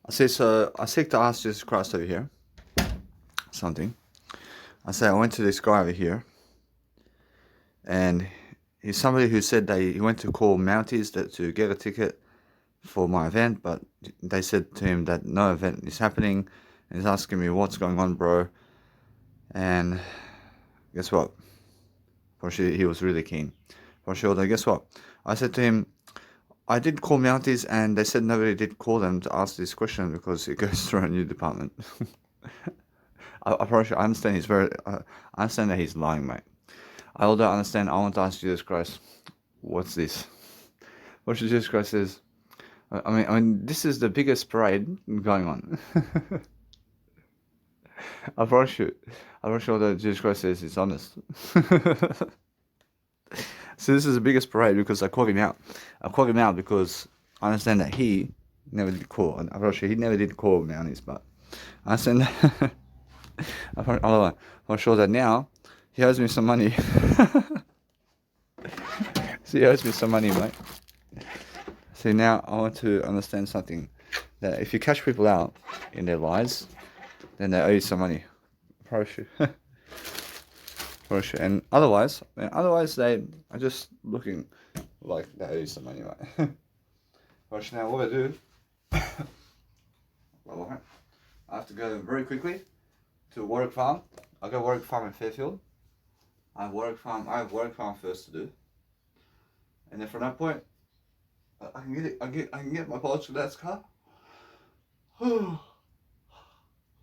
I say, so I seek to ask Jesus Christ over here something. I say, I went to this guy over here, and he's somebody who said he went to call Mounties to get a ticket for my event, but they said to him that no event is happening, and he's asking me what's going on, bro. And guess what? For sure, he was really keen. For sure, though, guess what? I said to him, I did call Mounties, and they said nobody did call them to ask this question because it goes through a new department. I probably I understand I understand that he's lying, mate. I also understand. I want to ask Jesus Christ, what's this? What should Jesus Christ says? I mean, this is the biggest parade going on. I promise you, I promise you that Jesus Christ says it's honest. So this is the biggest parade because I called him out. I called him out because I understand that he never did call. I'm not sure he never did call Mounties, but I understand that. I'm sure that now he owes me some money. So he owes me some money, mate. See, now I want to understand something. That if you catch people out in their lies, then they owe you some money. Probably should. Probably should. And otherwise they are just looking like they owe you some money, mate. Right, now what I do, well, I have to go very quickly to Warwick Farm. I'll go Warwick Farm in Fairfield. I have Warwick Farm first to do. And then from that point, I can get my polish for that car.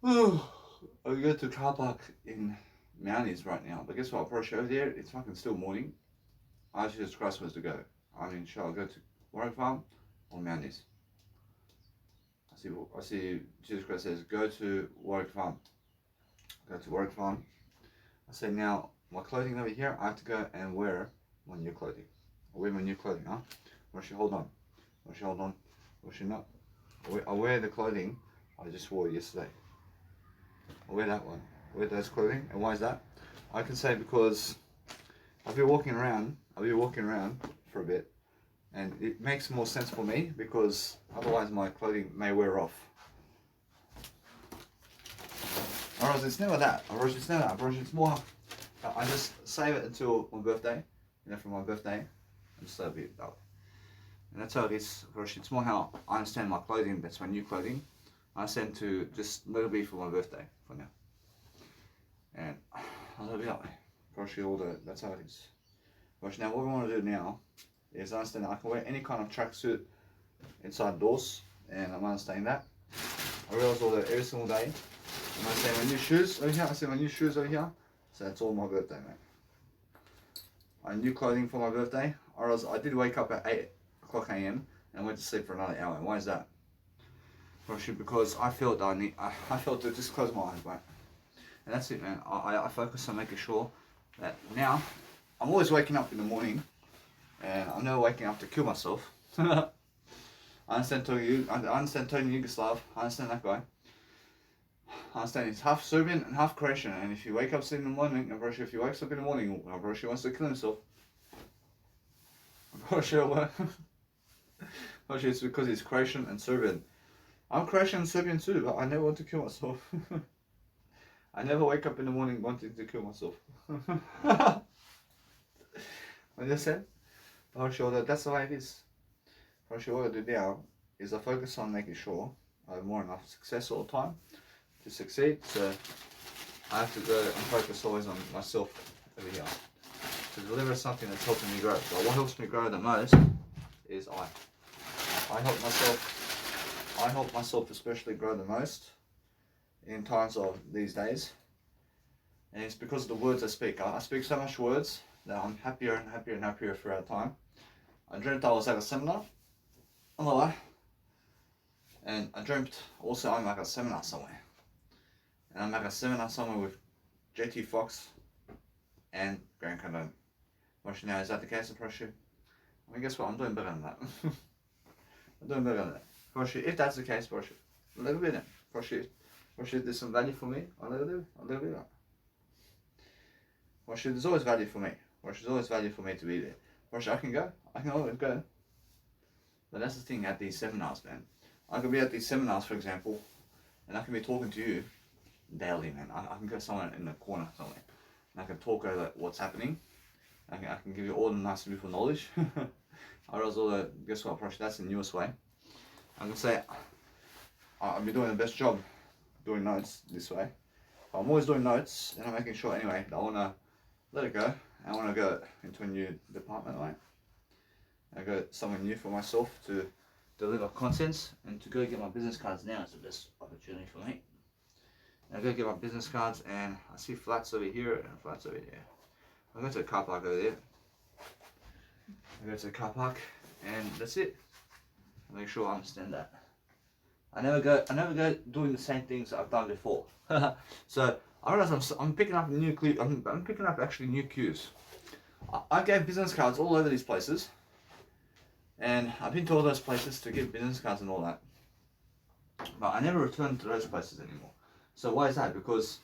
I'll go to car park in Mounties right now. But guess what? For a show there, it's fucking still morning. I just Christ was to go. I mean, shall I go to Warwick Farm or Mounties? I see Jesus Christ says, go to Warwick Farm. Go to Warwick Farm. I say now, my clothing over here, I have to go and wear my new clothing. I wear my new clothing, huh? Roshi, hold on. Roshi, hold on. Roshi, no. I wear the clothing I just wore yesterday. I wear that one. I wear those clothing. And why is that? I can say because I'll be walking around for a bit, and it makes more sense for me because otherwise my clothing may wear off. Or it's never that. It's more, I just save it until my birthday. For my birthday, and so be it up. And that's how it is. It's more how I understand my clothing. That's my new clothing. I understand to just let it be for my birthday for now. And I'll let it be that way. That's how it is. Now what we want to do now is understand that I can wear any kind of tracksuit inside doors, and I'm understanding that. I realize all that every single day. And I say my new shoes over here. So that's all my birthday, mate. I new clothing for my birthday. I did wake up at 8 o'clock a.m. and went to sleep for another hour. Why is that? Because I felt I felt to just close my eyes, mate. And that's it, man. I focus on making sure that now I'm always waking up in the morning, and I'm never waking up to kill myself. I understand Tony Yugoslav. I understand that guy. I understand he's half Serbian and half Croatian, and if he wakes up in the morning, if he wakes up in the morning, he wants to kill himself. It's because he's Croatian and Serbian. I'm Croatian and Serbian too, but I never want to kill myself. I never wake up in the morning wanting to kill myself. What you said? That's the way it is. What I do now is I focus on making sure I have more enough success all the time to succeed. So I have to go and focus always on myself over here to deliver something that's helping me grow. But what helps me grow the most is I help myself especially grow the most in times of these days. And it's because of the words I speak. I speak so much words that I'm happier and happier and happier throughout time. I dreamt I was at a seminar on the way. And I dreamt also I'm at a seminar somewhere. And I'm at a seminar somewhere with JT Fox and Grant Cardone. Now, is that the case, Parachute? I mean, guess what? I'm doing better than that. I'm doing better than that. Parachute, if that's the case, Parachute, a little bit then. Parachute, there's some value for me. A little bit. Parachute, there's always value for me. Parachute, there's always value for me to be there. Parachute, I can always go. But that's the thing at these seminars, man. I could be at these seminars, for example, and I can be talking to you daily, man. I can go somewhere in the corner somewhere, and I can talk over what's happening. I can give you all the nice, beautiful knowledge. Otherwise, guess what, Prosh? That's the newest way. I'm gonna say I'll be doing the best job doing notes this way. But I'm always doing notes, and I'm making sure anyway that I wanna let it go. I wanna go into a new department, right? I go somewhere new for myself to deliver content, and to go get my business cards now is the best opportunity for me. I go get my business cards, and I see flats over here and flats over there. I go to the car park over there. I go to the car park, and that's it. I make sure I understand that. I never go doing the same things I've done before. So I realize I'm picking up new clues. I'm picking up actually new cues. I gave business cards all over these places, and I've been to all those places to give business cards and all that. But I never return to those places anymore. So why is that? Because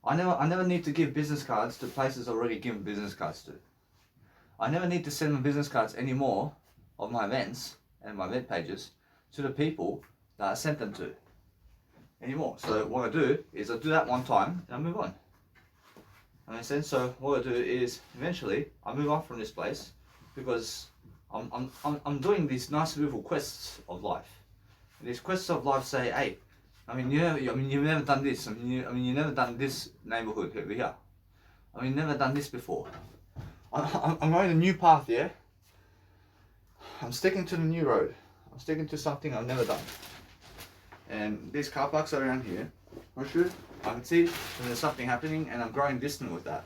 I never need to give business cards to places I've already given business cards to. I never need to send my business cards anymore of my events and my event pages to the people that I sent them to anymore. So what I do is I do that one time and I move on. Understand? So what I do is eventually I move on from this place, because I'm doing these nice beautiful quests of life. And these quests of life say, hey, you've never done this. You've never done this neighborhood over here. You've never done this before. I'm going a new path, yeah? I'm sticking to the new road. I'm sticking to something I've never done. And these car parks are around here. I can see that there's something happening, and I'm growing distant with that.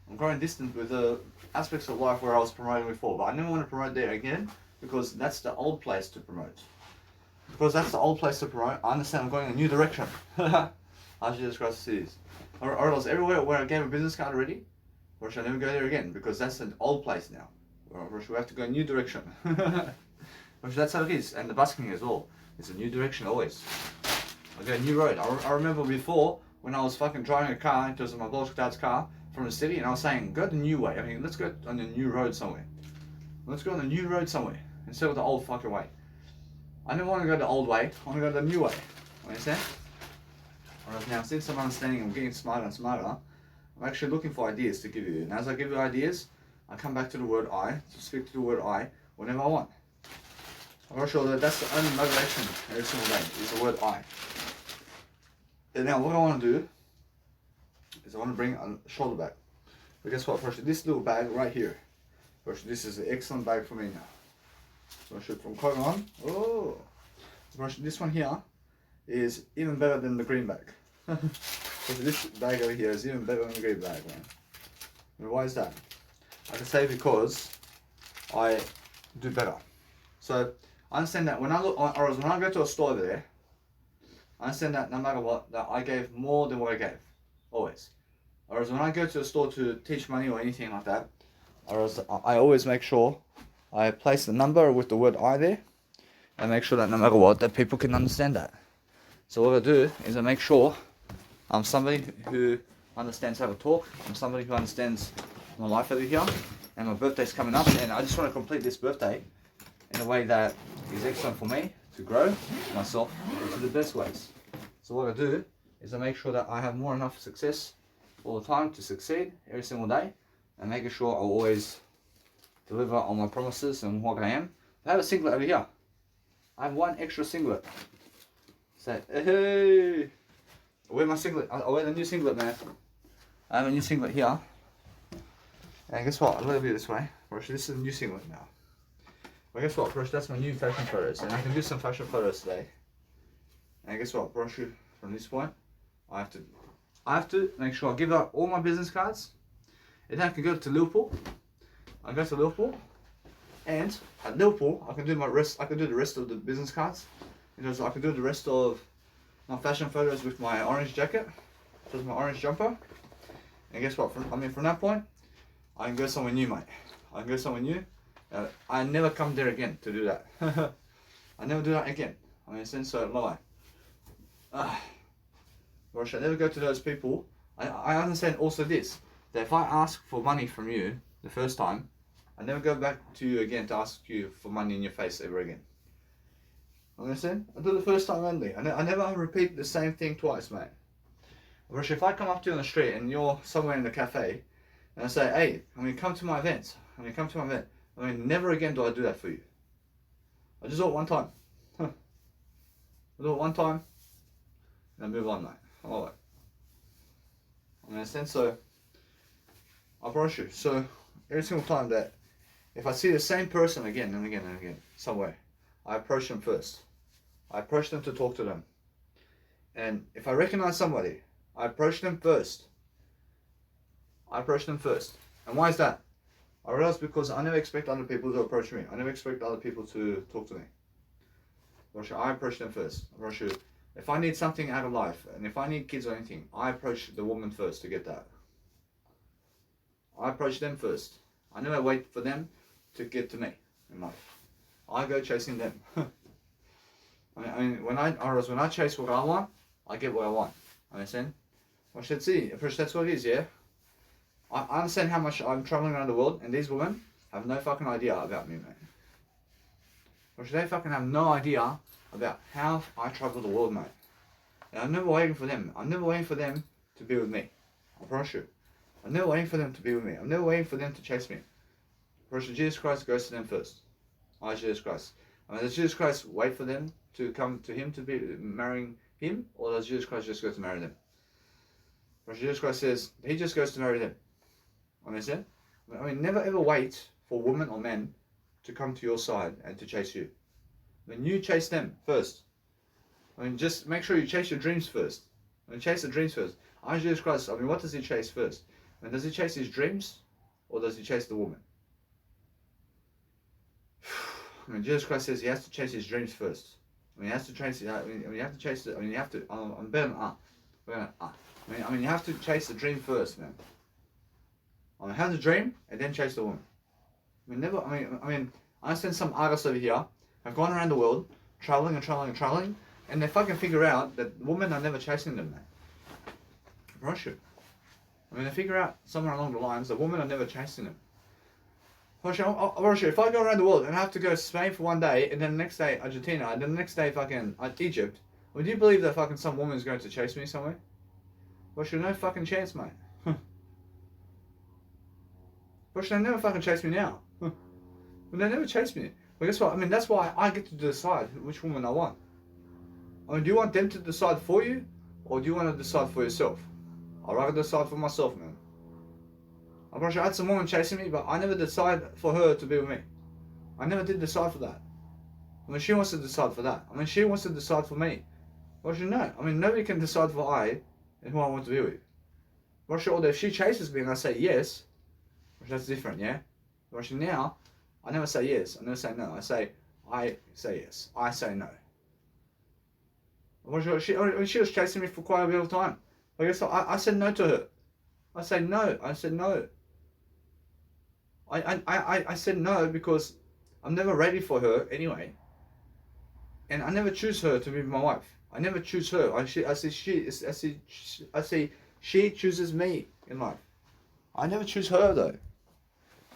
I'm growing distant with the aspects of life where I was promoting before, but I never want to promote there again, because that's the old place to promote. Because that's the old place to promote, I understand I'm going in a new direction. I should just cross the cities. Or else everywhere where I gave a business card already, or should I never go there again, because that's an old place now. Or should we have to go a new direction? Or that's how it is, and the busking as well. It's a new direction always. I go a new road. I remember before, when I was fucking driving a car, it was my boss dad's car, from the city, and I was saying, go the new way. Let's go on a new road somewhere. Let's go on a new road somewhere, instead of the old fucking way. I never want to go the old way, I want to go the new way. Understand? Alright, now since I'm understanding, I'm getting smarter and smarter, I'm actually looking for ideas to give you. And as I give you ideas, I come back to the word I, to speak to the word I, whenever I want. I'm not sure that that's the only motivation every single day, is the word I. And now what I want to do, is I want to bring a shoulder bag. But guess what, first, this little bag right here, first, this is an excellent bag for me now. So I shoot from Cotton On. Oh, this one here is even better than the green bag. So this bag over here is even better than the green bag, man. And why is that? I can say because I do better. So I understand that when I look, or when I go to a store over there, I understand that no matter what, that I gave more than what I gave, always. Whereas when I go to a store to teach money or anything like that, I always make sure I place the number with the word I there, and make sure that no matter what, that people can understand that. So what I do is I make sure I'm somebody who understands how to talk, I'm somebody who understands my life over here, and my birthday's coming up, and I just want to complete this birthday in a way that is excellent for me to grow myself into the best ways. So what I do is I make sure that I have more than enough success all the time to succeed every single day, and making sure I always deliver on my promises and what I am. I have a singlet over here. I have one extra singlet. So, hey, I wear my singlet. I wear the new singlet, man. I have a new singlet here. And guess what? A little bit this way. Actually, this is a new singlet now. But guess what, Brush? That's my new fashion photos, and I can do some fashion photos today. And guess what, Brush? From this point, I have to make sure I give out all my business cards, and then I can go to Liverpool. I go to Liverpool, and at Liverpool I can do the rest of the business cards, because I can do the rest of my fashion photos with my orange jacket, with my orange jumper. And guess what? From that point, I can go somewhere new, mate. I can go somewhere new. I never come there again to do that. I never do that again. So lie. Or I should never go to those people. I understand also this, that if I ask for money from you the first time, I never go back to you again to ask you for money in your face ever again. Understand? I do it the first time only. I never repeat the same thing twice, mate. Whereas if I come up to you on the street and you're somewhere in the cafe, and I say, hey, come to my event. Come to my event. Never again do I do that for you. I just do it one time. I do it one time, and I move on, mate. I'm alright. Understand? So, I promise you. So, every single time that, if I see the same person again and again and again, somewhere, I approach them first. I approach them to talk to them. And if I recognize somebody, I approach them first. I approach them first. And why is that? I realize because I never expect other people to approach me. I never expect other people to talk to me. I approach them first. If I need something out of life, and if I need kids or anything, I approach the woman first to get that. I approach them first. I never wait for them to get to me in life. I go chasing them. When I chase what I want, I get what I want. Understand? That's what it is, yeah? I understand how much I'm traveling around the world, and these women have no fucking idea about me, mate. They fucking have no idea about how I travel the world, mate. And I'm never waiting for them. I'm never waiting for them to be with me. I promise you. I'm never waiting for them to be with me. I'm never waiting for them to chase me. Jesus Christ goes to them first. I, Jesus Christ. Does Jesus Christ wait for them to come to him to be marrying him, or does Jesus Christ just go to marry them? Jesus Christ says he just goes to marry them. Understand? Never ever wait for women or men to come to your side and to chase you. You chase them first. Just make sure you chase your dreams first. Chase the dreams first. Jesus Christ, what does he chase first? Does he chase his dreams, or does he chase the woman? Jesus Christ says he has to chase his dreams first. He has to chase. You have to chase it. You have to. I'm better than you have to chase the dream first, man. Have the dream and then chase the woman. I understand some artists over here have gone around the world, traveling, and they fucking figure out that women are never chasing them, man. I promise you. They figure out somewhere along the lines that women are never chasing them. If I go around the world and I have to go to Spain for one day, and then the next day Argentina, and then the next day fucking Egypt, would you believe that fucking some woman is going to chase me somewhere? No fucking chance, mate. They never fucking chase me now. They never chase me. But guess what? That's why I get to decide which woman I want. Do you want them to decide for you, or do you want to decide for yourself? I'd rather decide for myself, man. I had some woman chasing me, but I never decided for her to be with me. I never did decide for that. She wants to decide for that. She wants to decide for me. No. Nobody can decide for I and who I want to be with. Although if she chases me and I say yes, that's different, yeah? Now, I never say yes. I never say no. I say yes. I say no. She was chasing me for quite a bit of time. I said no to her. I said no. I said no. I said no because I'm never ready for her anyway. And I never choose her to be my wife. I never choose her. I say she chooses me in life. I never choose her though.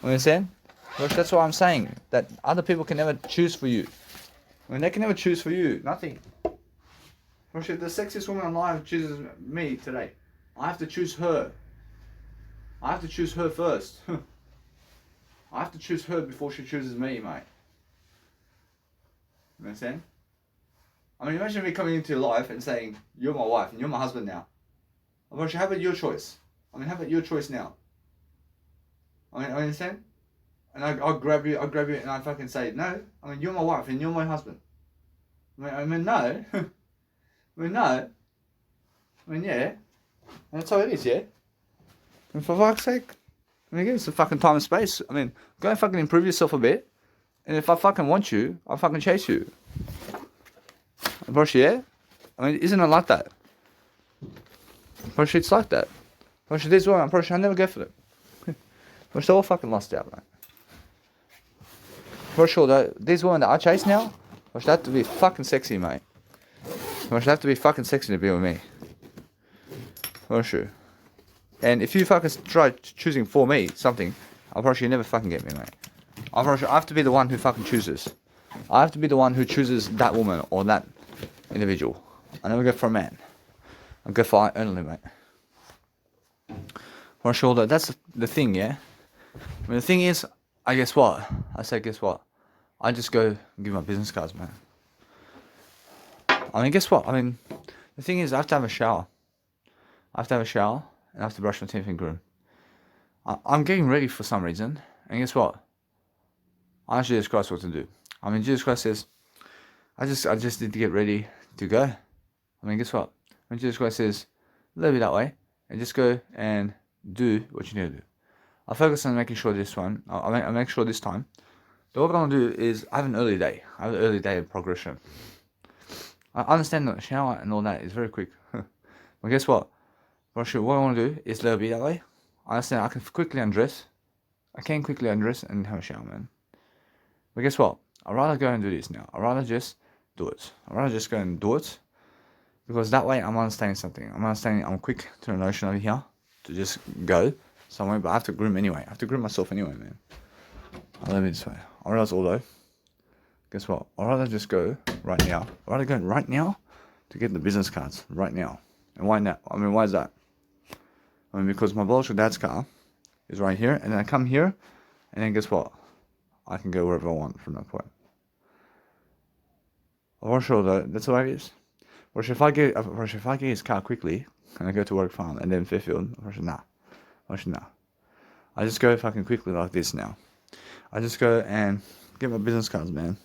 You understand? That's what I'm saying. That other people can never choose for you. They can never choose for you. Nothing. The sexiest woman alive chooses me today. I have to choose her. I have to choose her first. I have to choose her before she chooses me, mate. You understand? Imagine me coming into your life and saying, you're my wife and you're my husband now. How about your choice? How about your choice now? I understand? And I'll grab you and I fucking say, no, you're my wife and you're my husband. No. No. Yeah. And that's how it is, yeah? And for fuck's sake, give me some fucking time and space. Go and fucking improve yourself a bit. And if I fucking want you, I'll fucking chase you. Yeah? Isn't it like that? It's like that. These women, I never go for them. They're all fucking lost out, mate. These women that I chase now, they have to be fucking sexy, mate. They have to be fucking sexy to be with me. For sure. And if you fucking try choosing for me something, I'll promise you never fucking get me, mate. I have to be the one who fucking chooses. I have to be the one who chooses that woman or that individual. I never go for a man. I go for I only, mate. For sure, that's the thing, yeah? I mean, the thing is, I guess what? I say, guess what? I just go give my business cards, man. I mean, guess what? I mean, the thing is, I have to have a shower. I have to have a shower, and I have to brush my teeth and groom. I'm getting ready for some reason, and guess what? I ask Jesus Christ what to do. I mean, Jesus Christ says, I just need to get ready to go. I mean, guess what? When Jesus Christ says, live it that way, and just go and do what you need to do. I focus on making sure this one, I make sure this time, that what I'm going to do is I have an early day. I have an early day of progression. I understand that shower and all that is very quick. But guess what? What I want to do is let it be that way. I understand I can quickly undress. I can quickly undress and have a shower, man. But guess what? I'd rather go and do this now. I'd rather just do it. I'd rather just go and do it. Because that way I'm understanding something. I'm quick to the notion over here to just go somewhere. But I have to groom anyway. I have to groom myself anyway, man. I'll leave it this way. Or else, although, guess what? I'd rather just go right now. I'd rather go right now to get the business cards right now. And why not? I mean, why is that? I mean, because my biological dad's car is right here, and then I come here, and then guess what? I can go wherever I want from that point. For sure, though, that's the way it is. Or if I get his car quickly, and I go to work farm, and then Fairfield, nah. I just go fucking quickly like this now. I just go and get my business cards, man.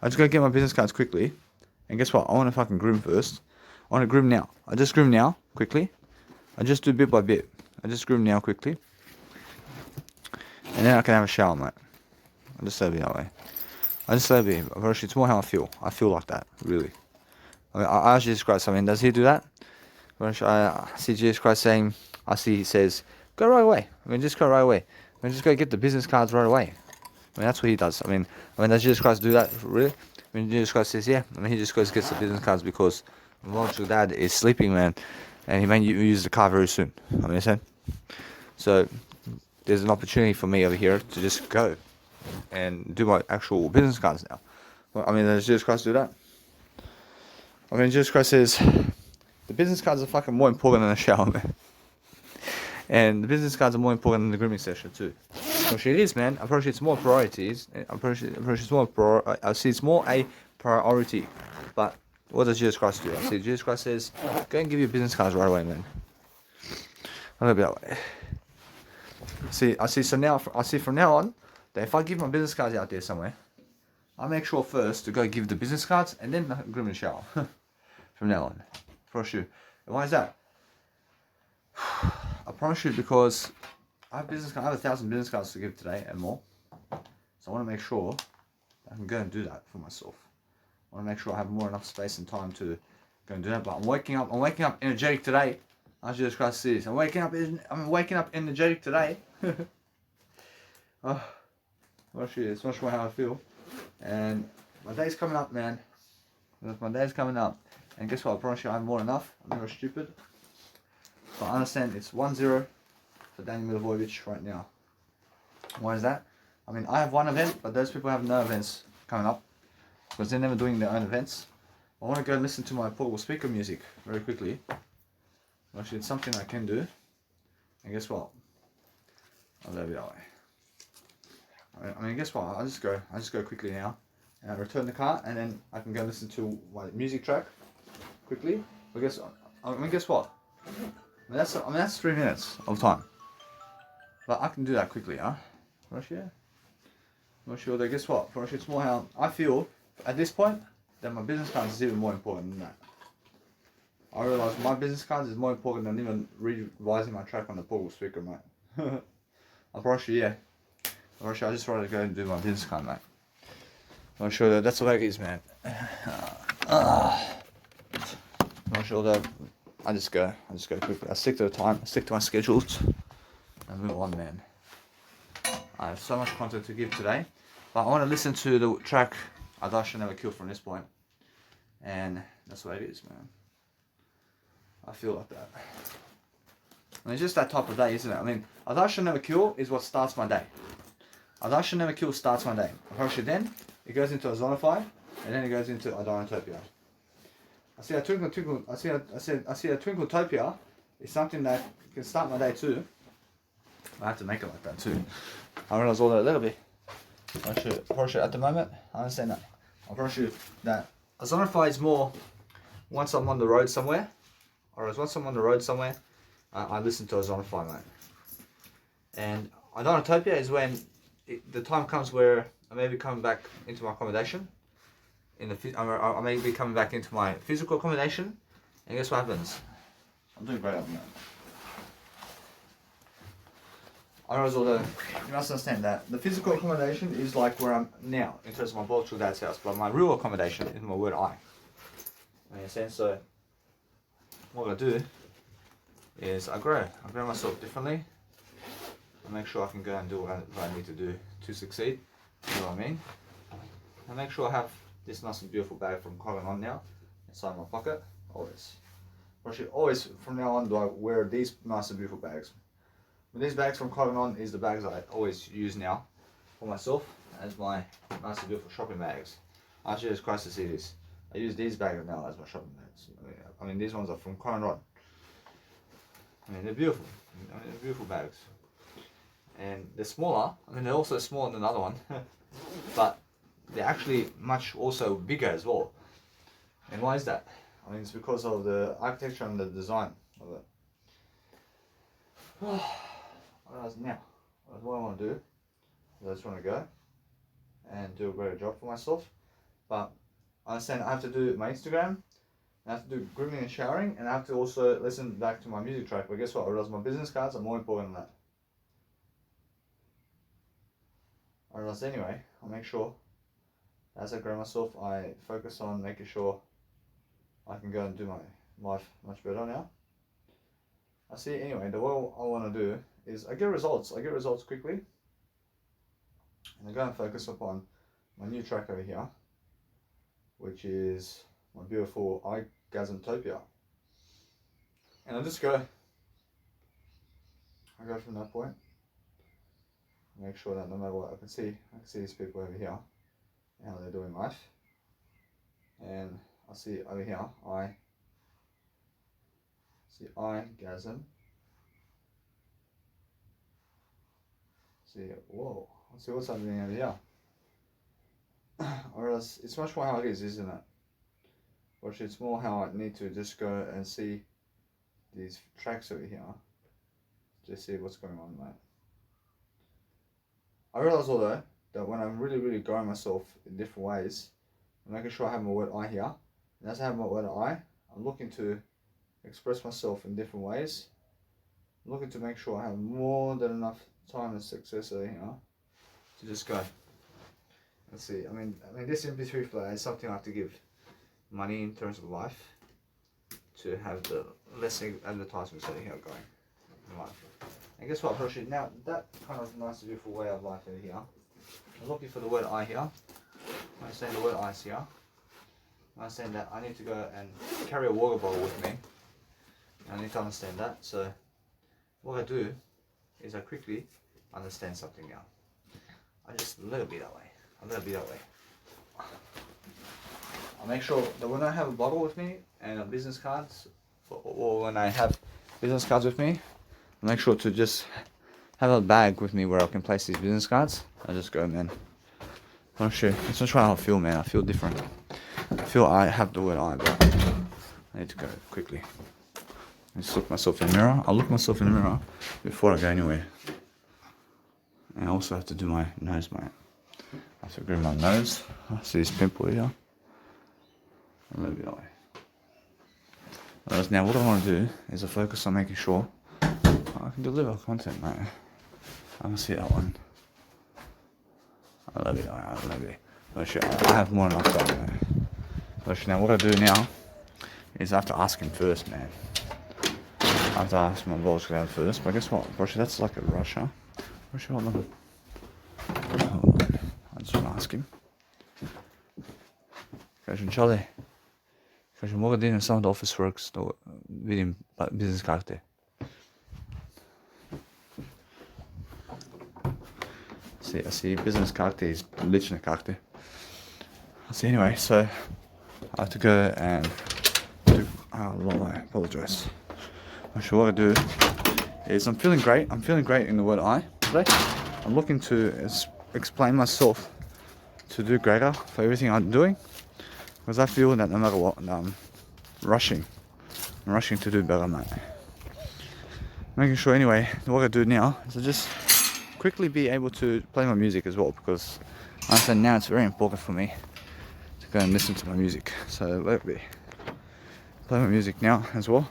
I just go get my business cards quickly, and guess what? I want to fucking groom first. I want to groom now. I just groom now, quickly. I just do bit by bit. I just groom now, quickly. And then I can have a shower, mate. I just say it that way. It's more how I feel. I feel like that, really. I mean, I ask Jesus Christ, I mean, does he do that? I see Jesus Christ saying, he says, go right away. I mean, just go right away. I mean, just go get the business cards right away. I mean, that's what he does. I mean, does Jesus Christ do that, really? I mean, Jesus Christ says, yeah. I mean, he just goes and gets the business cards because my biological dad is sleeping, man. And he may use the car very soon. I mean, so there's an opportunity for me over here to just go and do my actual business cards now. Well, I mean, does Jesus Christ do that? I mean, Jesus Christ says the business cards are fucking more important than a shower, man. And the business cards are more important than the grooming session too. Which it is, man. I approach it's more priorities. I see it's more a priority. But what does Jesus Christ do? I see Jesus Christ says, go and give your business cards right away, man. I'm gonna be that way. I see from now on that if I give my business cards out there somewhere, I make sure first to go give the business cards and then groom and shower. From now on. For sure. And why is that? I promise you, because I have 1,000 business cards to give today and more. So I want to make sure I can go and do that for myself. I want to make sure I have more enough space and time to go and do that. But I'm waking up energetic today. As Jesus Christ says, I'm waking up energetic today. Oh, it's much more how I feel. And my day's coming up, man. My day's coming up. And guess what? I promise you I have more than enough. I'm never stupid. So I understand it's 1-0 for Daniel Milivojevic right now. Why is that? I mean, I have one event, but those people have no events coming up because they're never doing their own events. I want to go and listen to my portable speaker music very quickly. Actually, it's something I can do. And guess what? I'll leave it that way. I mean, guess what? I just go quickly now, and I return the car, and then I can go listen to my music track quickly. But guess what? That's 3 minutes of time. But I can do that quickly, huh? Not sure that. Guess what? It's more how I feel at this point that my business cards is even more important than that. I realise my business cards is more important than even revising my track on the portable speaker, mate. I promise you, yeah. I just rather go and do my business card, mate. I'm sure that that's the way it is, man. I'm sure that I just go quickly. I stick to the time, I stick to my schedules, and move on, man. I have so much content to give today, but I want to listen to the track I Shall Never Kill from this point, and that's the way it is, man. I feel like that. I mean, it's just that type of day, isn't it? I mean, I Shall Never Kill is what starts my day. I Shall Never Kill starts my day. I promise you then, it goes into Ozonify, and then it goes into Adonotopia. I see a Twinkletopia is something that can start my day too. I have to make it like that too. I realize all that a little bit. I should approach it at the moment. I understand that. I'll approach you that Ozonify is more once I'm on the road somewhere, or once I'm on the road somewhere, I listen to Ozonify, mate. And Adonotopia is when the time comes where I may be coming back into my accommodation. I may be coming back into my physical accommodation, and guess what happens? I'm doing great on that. I realize you must understand that the physical accommodation is like where I'm now, in terms of my biological dad's house, but my real accommodation is my word I. You understand? So, what I do is I grow myself differently. I make sure I can go and do what I need to do to succeed. You know what I mean? I make sure I have this nice and beautiful bag from Cotton On now inside my pocket. Always from now on do I wear these nice and beautiful bags. But these bags from Cotton On is the bags I always use now for myself as my nice and beautiful shopping bags. Actually, it's crazy to see this. I use these bags now as my shopping bags. I mean, these ones are from Cotton On. I mean, they're beautiful. I mean, they're beautiful bags. And they're smaller. I mean, they're also smaller than the other one. But they're actually much also bigger as well. And why is that? I mean, it's because of the architecture and the design of it. Now, what I want to do is I just want to go and do a great job for myself. But I understand I have to do my Instagram, I have to do grooming and showering, and I have to also listen back to my music track. But guess what? I realize my business cards are more important than that. I realize anyway, I'll make sure as I grow myself, I focus on making sure I can go and do my life much better now. I see anyway, the way I want to do is I get results quickly, and I go and focus upon my new track over here, which is my beautiful iGasmtopia. And I go from that point, make sure that no matter what, I can see these people over here, and how they're doing life, and I see over here, I see iGasm. See, whoa, let's see what's happening over here. Or else, it's much more how it is, isn't it? Or it's more how I need to just go and see these tracks over here, just see what's going on, mate. I realize although that when I'm really growing myself in different ways, I'm making sure I have my word I here, and as I have my word I, I'm looking to express myself in different ways. I'm looking to make sure I have more than enough time and success over here to just go. Let's see. I mean, this MP3 player is something I have to give money in terms of life to have the less advertisements over here going in life. And guess what, Roshi? Now that kind of nice, beautiful way of life over here. I'm looking for the word I here. I'm saying the word I here. I'm saying that I need to go and carry a water bottle with me. I need to understand that. So what I do is I quickly understand something now. I just let it be that way. I make sure that when I have a bottle with me and a business cards, or when I have business cards with me, I make sure to just have a bag with me where I can place these business cards. I just go, man. Oh shit, it's not how I feel, man. I feel different. I feel I have the word I, but I need to go quickly. I just look myself in the mirror. I'll look myself in the mirror before I go anywhere. And I also have to do my nose, mate. I have to groom my nose. I see this pimple here. A little bit that way. Now what I want to do is I focus on making sure I can deliver content, mate. I can see that one. I love it. I have more than enough time, man. Now what I do now is I have to ask him first, man. I have to ask my boss first, but guess what? Brushy, that's like a rush, huh? Brushy, hold on. I just want to ask him. Kažem, čale. Kažem, mogu da idem samo do Office Works da vidim business karte. I see business karte iz lične karte. So anyway, so I have to go and do. Oh, Lord, I apologize. Actually, what I do is I'm feeling great. I'm feeling great in the word I today. I'm looking to explain myself to do greater for everything I'm doing, because I feel that no matter what, I'm rushing to do better, mate. Making sure anyway, what I do now is I just quickly be able to play my music as well, because I understand now it's very important for me to go and listen to my music. So let me play my music now as well,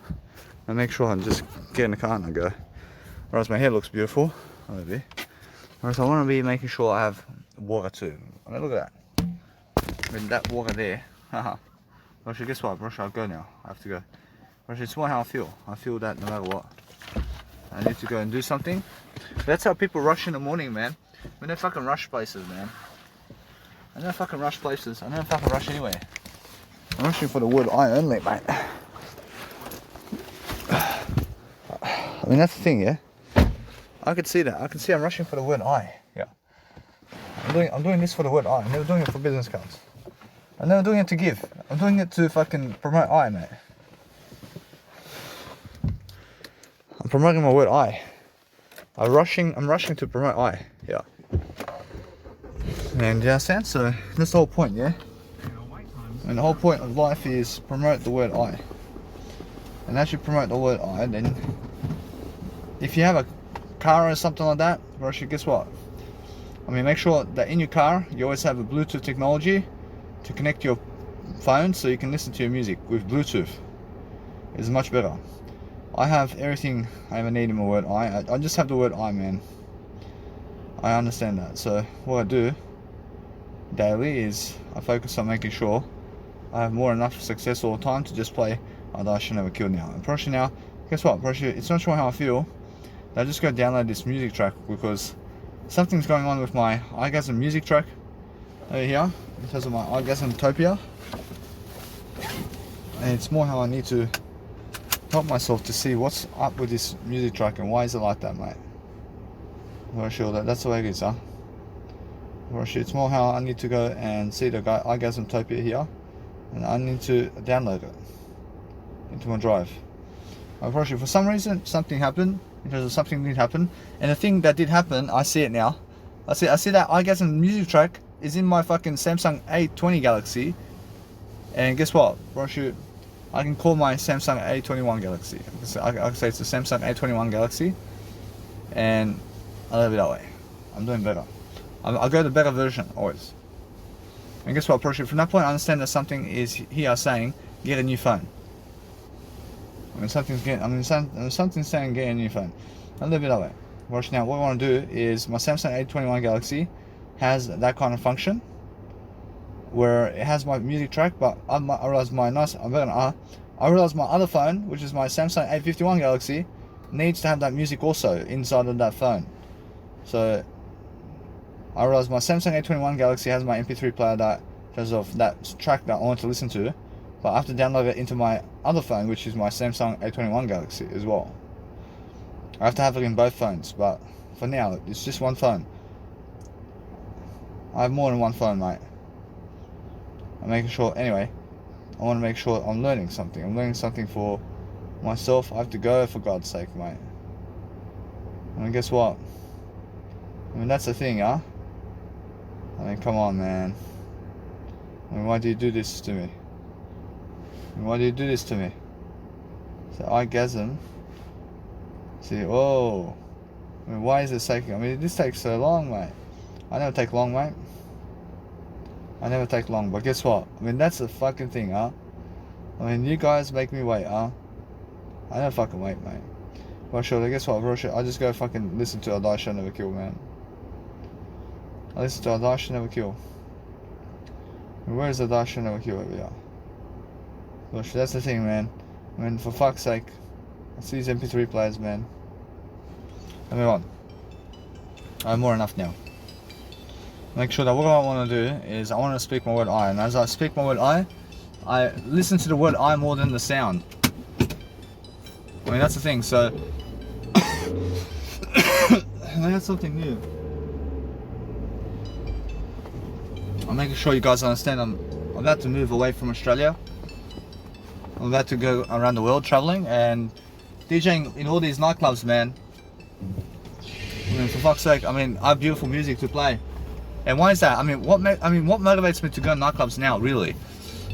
and make sure I just get in the car and I go. Whereas my hair looks beautiful, whereas I want to be making sure I have water too. I mean, look at that. I mean, that water there. Haha. Actually, guess what? I'll go now. I have to go. Actually, it's more how I feel. I feel that no matter what, I need to go and do something. That's how people rush in the morning, man. We don't fucking rush places, man. I don't fucking rush places. I don't fucking rush anywhere. I'm rushing for the word I only, mate. I mean, that's the thing, yeah? I could see that. I can see I'm rushing for the word I. Yeah. I'm doing this for the word I. I'm never doing it for business cards. I'm never doing it to give. I'm doing it to fucking promote I, mate. I'm promoting my word I. I'm rushing to promote I. Yeah. And you understand? So that's the whole point, yeah? And the whole point of life is promote the word I. And as you promote the word I, then if you have a car or something like that, well, actually, guess what? I mean, make sure that in your car you always have a Bluetooth technology to connect your phone so you can listen to your music with Bluetooth. It's much better. I have everything I ever need in my word I just have the word I, man. I understand that. So what I do daily is I focus on making sure I have more than enough success all the time to just play I Should Never Kill now. And probably now, guess what? Probably it's not sure how I feel. I just go download this music track because something's going on with my iGasm music track over here in terms of my iGasmtopia, and it's more how I need to help myself to see what's up with this music track and why is it like that, mate. I'm sure that's the way it is, huh? It's more how I need to go and see the iGasmtopia here, and I need to download it into my drive. Unfortunately, for some reason, something happened. Because something did happen, and the thing that did happen, I see it now. I see that iGasm music track is in my fucking Samsung A20 Galaxy, and guess what? I can call my Samsung A21 Galaxy. I can say it's a Samsung A21 Galaxy, and I leave it that way. I'm doing better. I'll go the better version always. And guess what? From that point, I understand that something is here saying get a new phone. Something's saying get a new phone. I'll leave it that way. Watch now. What I want to do is my Samsung A21 Galaxy has that kind of function where it has my music track, but I realize my other phone, which is my Samsung A51 Galaxy, needs to have that music also inside of that phone. So I realize my Samsung A21 Galaxy has my MP3 player that because of that track that I want to listen to. But I have to download it into my other phone, which is my Samsung A21 Galaxy as well. I have to have it in both phones, but for now, it's just one phone. I have more than one phone, mate. I'm making sure, anyway, I want to make sure I'm learning something. I'm learning something for myself. I have to go, for God's sake, mate. I mean, guess what? I mean, that's the thing, huh? I mean, come on, man. I mean, why do you do this to me? Why do you do this to me? So iGasm. See, oh. I mean, why is it taking? I mean, this takes so long, mate. I never take long, mate. I never take long, but guess what? I mean, that's the fucking thing, huh? I mean, you guys make me wait, huh? I don't fucking wait, mate. Well, sure, guess what? I just go fucking listen to I Should Never Kill, man. I listen to I Should Never Kill. Where is I Should Never Kill over here? Gosh, that's the thing, man. I mean, for fuck's sake, I see these MP3 players, man. Let me on. I have more than enough now. Make sure that what I want to do is I want to speak my word I, and as I speak my word I listen to the word I more than the sound. I mean, that's the thing. So that's something new. I'm making sure you guys understand. I'm about to move away from Australia. I'm about to go around the world traveling and DJing in all these nightclubs, man. I mean, for fuck's sake, I mean, I have beautiful music to play. And why is that? I mean, what motivates me to go to nightclubs now, really?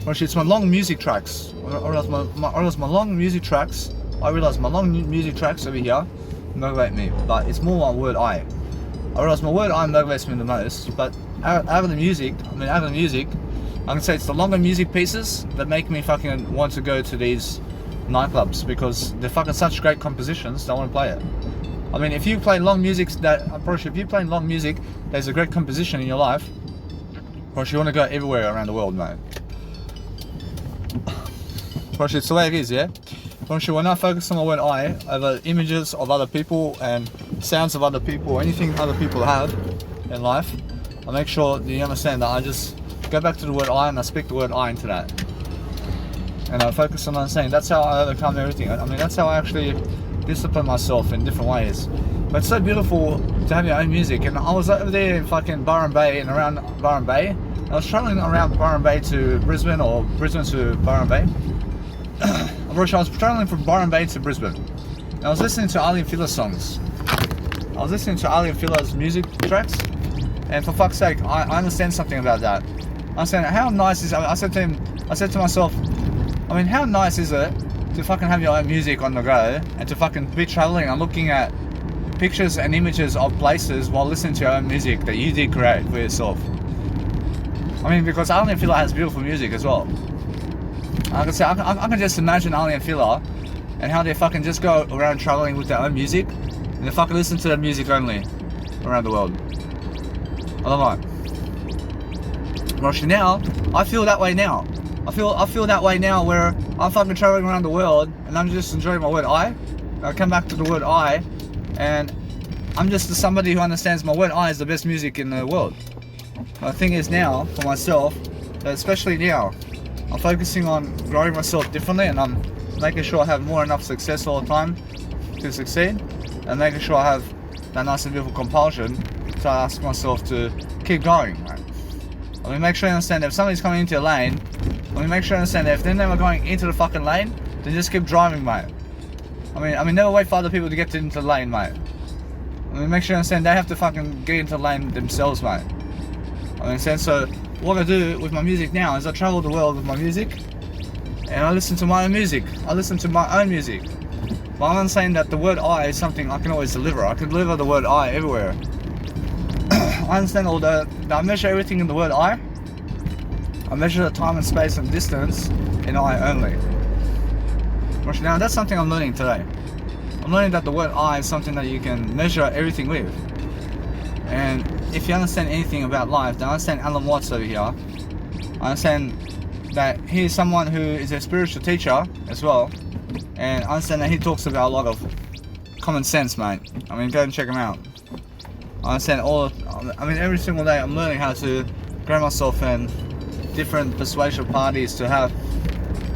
Well, it's my long music tracks. Or else my long music tracks. I realise my long music tracks over here motivate me, but it's more my word I. I realise my word I motivates me the most, but out of the music, I can say it's the longer music pieces that make me fucking want to go to these nightclubs, because they're fucking such great compositions that I want to play it. I mean, if you play long music, if you play long music, there's a great composition in your life. Of course, you want to go everywhere around the world, mate. Of course, it's the way it is, yeah? Of course, when I focus on my word I over images of other people and sounds of other people, or anything other people have in life, I make sure that you understand that I just go back to the word I and I speak the word I into that. And I focus on understanding. That's how I overcome everything. I mean, that's how I actually discipline myself in different ways. But it's so beautiful to have your own music. And I was over there in fucking Byron Bay and around Byron Bay. I was traveling around Byron Bay to Brisbane, or Brisbane to Byron Bay. I was traveling from Byron Bay to Brisbane. And I was listening to Aly and Fila songs. I was listening to Aly and Fila's music tracks. And for fuck's sake, I understand something about that. I understand how nice is it. I said to myself, I mean, how nice is it to fucking have your own music on the go and to fucking be traveling and looking at pictures and images of places while listening to your own music that you did create for yourself. I mean, because Aly and Fila has beautiful music as well. I can just imagine Aly and Fila and how they fucking just go around traveling with their own music and they fucking listen to their music only around the world. I don't know. Well, now I feel that way now. I feel that way now, where I'm fucking traveling around the world and I'm just enjoying my word I come back to the word I, and I'm just somebody who understands my word I is the best music in the world. The thing is now, for myself, that especially now, I'm focusing on growing myself differently, and I'm making sure I have more enough success all the time to succeed, and making sure I have that nice and beautiful compulsion to ask myself to keep going, right? I mean, make sure you understand that if somebody's coming into your lane, make sure you understand that if they're never going into the fucking lane, then just keep driving, mate. I mean, never wait for other people to get into the lane, mate. I mean, make sure you understand they have to fucking get into the lane themselves, mate. I mean, so what I do with my music now is I travel the world with my music, and I listen to my own music. I listen to my own music. But I'm not saying that the word I is something I can always deliver. I can deliver the word I everywhere. I understand all that I measure everything in the word I measure the time and space and distance in I only. Now that's something I'm learning today. I'm learning that the word I is something that you can measure everything with. And if you understand anything about life, then I understand Alan Watts over here. I understand that he's someone who is a spiritual teacher as well. And I understand that he talks about a lot of common sense, mate. I mean, go and check him out. I understand every single day I'm learning how to grow myself in different persuasion parties to have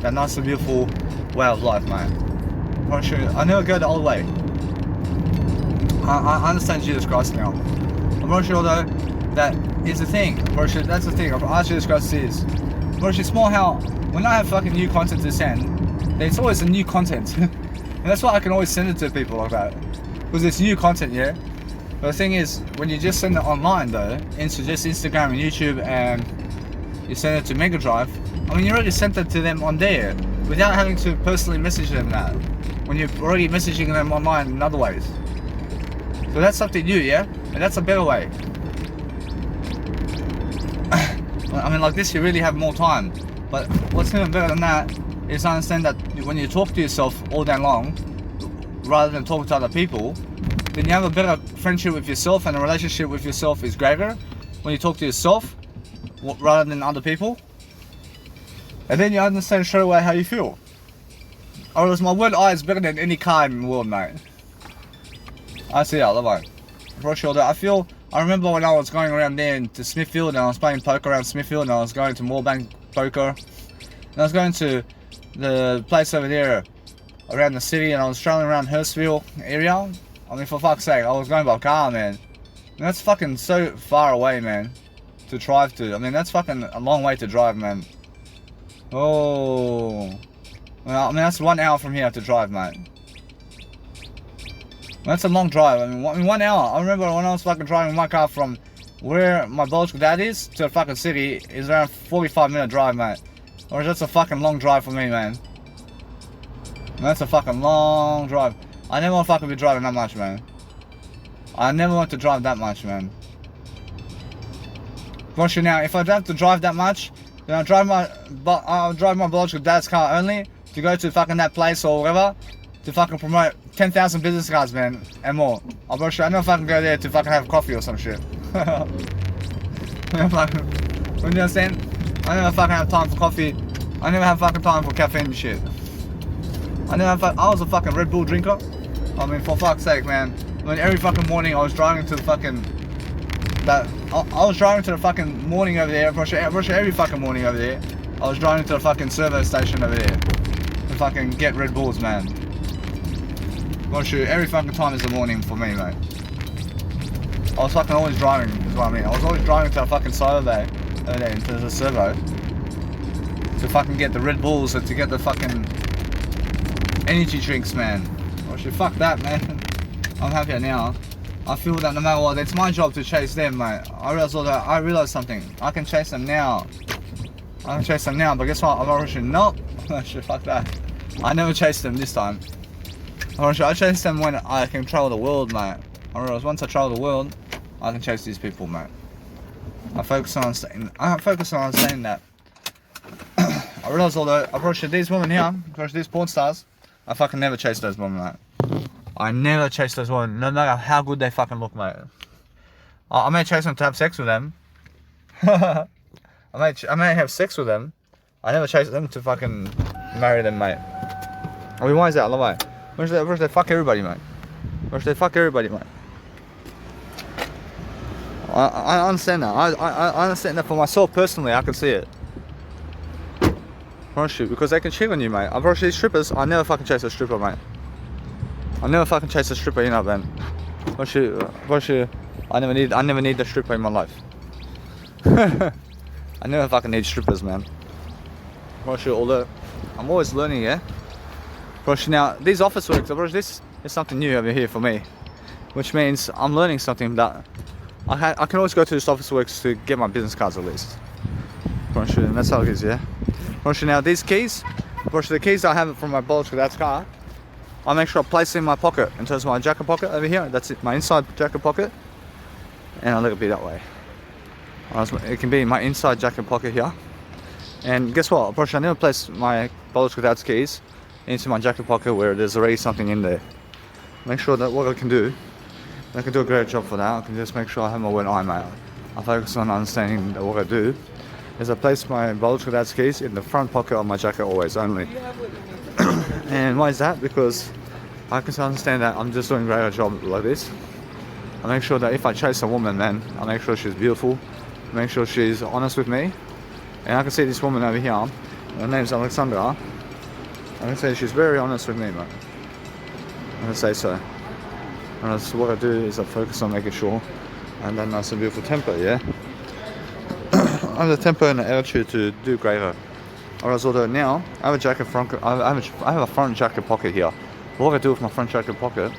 that nice and beautiful way of life, mate. I never go the old way. I understand Jesus Christ now. I'm not sure though that is the thing. That's the thing. I Jesus Christ is. It's more how when I have fucking new content to send, there's always a new content. And that's why I can always send it to people like that. Because it's new content, yeah? But the thing is, when you just send it online though, into just Instagram and YouTube, and you send it to Mega Drive, I mean, you already sent it to them on there without having to personally message them now, when you're already messaging them online in other ways. So that's something new, yeah? And that's a better way. I mean, like this, you really have more time. But what's even better than that is I understand that when you talk to yourself all day long, rather than talking to other people, then you have a better friendship with yourself, and a relationship with yourself is greater when you talk to yourself rather than other people. And then you understand straight away how you feel. Or else my word I is better than any card in the world, mate. I see that, love it. For sure, I remember when I was going around there to Smithfield, and I was playing poker around Smithfield, and I was going to Moorebank Poker, and I was going to the place over there around the city, and I was traveling around Hurstville area. I mean, for fuck's sake, I was going by car, man. And that's fucking so far away, man, to drive to. I mean, that's fucking a long way to drive, man. Oh. Well, I mean, that's 1 hour from here to drive, mate. That's a long drive. I mean, 1 hour. I remember when I was fucking driving my car from where my biological dad is to the fucking city is around 45-minute drive, mate. Or that's a fucking long drive for me, man. That's a fucking long drive. I never want to fucking be driving that much, man. I never want to drive that much, man. Gosh, now, if I have to drive that much, then I'll drive my biological dad's car only to go to fucking that place or whatever to fucking promote 10,000 business cards, man, and more. I never fucking go there to fucking have coffee or some shit. You understand? I never fucking have time for coffee. I never have fucking time for caffeine and shit. I was a fucking Red Bull drinker. I mean, for fuck's sake, man. I mean, every fucking morning I was driving to the fucking... I was driving to the fucking morning over there. Every fucking morning over there. I was driving to the fucking servo station over there. To fucking get Red Bulls, man. Every fucking time is the morning for me, mate. I was fucking always driving, is what I mean. I was always driving to a fucking silo bay, into the servo, to fucking get the Red Bulls and to get the fucking energy drinks, man. Fuck that, man. I'm happier now. I feel that no matter what, it's my job to chase them, mate. I realized something. I can chase them now. I can chase them now, but guess what? I'm already nope. Fuck that. I never chased them this time. I chase them when I can travel the world, mate. I realize once I travel the world, I can chase these people, mate. I focus on saying that. I realize although I approach these women here, approach these porn stars, I fucking never chase those women, mate. I never chase those women, no matter how good they fucking look, mate. I may chase them to have sex with them. I may have sex with them. I never chase them to fucking marry them, mate. I mean, why is that? Why? Why should they fuck everybody, mate? Why should they fuck everybody, mate? I understand that. I understand that for myself personally. I can see it. Because they can cheat on you, mate. I've watched these strippers. I never fucking chase a stripper, mate. I never fucking chase a stripper, you know, man. I never need a stripper in my life. I never fucking need strippers, man. Although I'm always learning, yeah. Now these office works, this is something new over here for me, which means I'm learning something that I can always go to this office works to get my business cards at least. And that's how it is, yeah. Now these keys, the keys I have from my biological dad's car, I make sure I place them in my pocket, in terms of my jacket pocket over here. That's it, my inside jacket pocket, and I let it be that way. It can be in my inside jacket pocket here. And guess what? I never place my biological dad's keys into my jacket pocket where there's already something in there. Make sure that what I can do a great job for that. I can just make sure I have my one eye, mate. I focus on understanding that what I do is I place my biological dad's keys in the front pocket of my jacket always, only. And why is that? Because I can understand that I'm just doing a great job like this. I make sure that if I chase a woman, man, I make sure she's beautiful, make sure she's honest with me. And I can see this woman over here, her name's Alexandra. I can say she's very honest with me, man. I can say so. And so what I do is I focus on making sure and then nice and beautiful temper, yeah? I have the temper and the attitude to do greater. Although now I have a jacket front, I have a front jacket pocket here. What I do with my front jacket pocket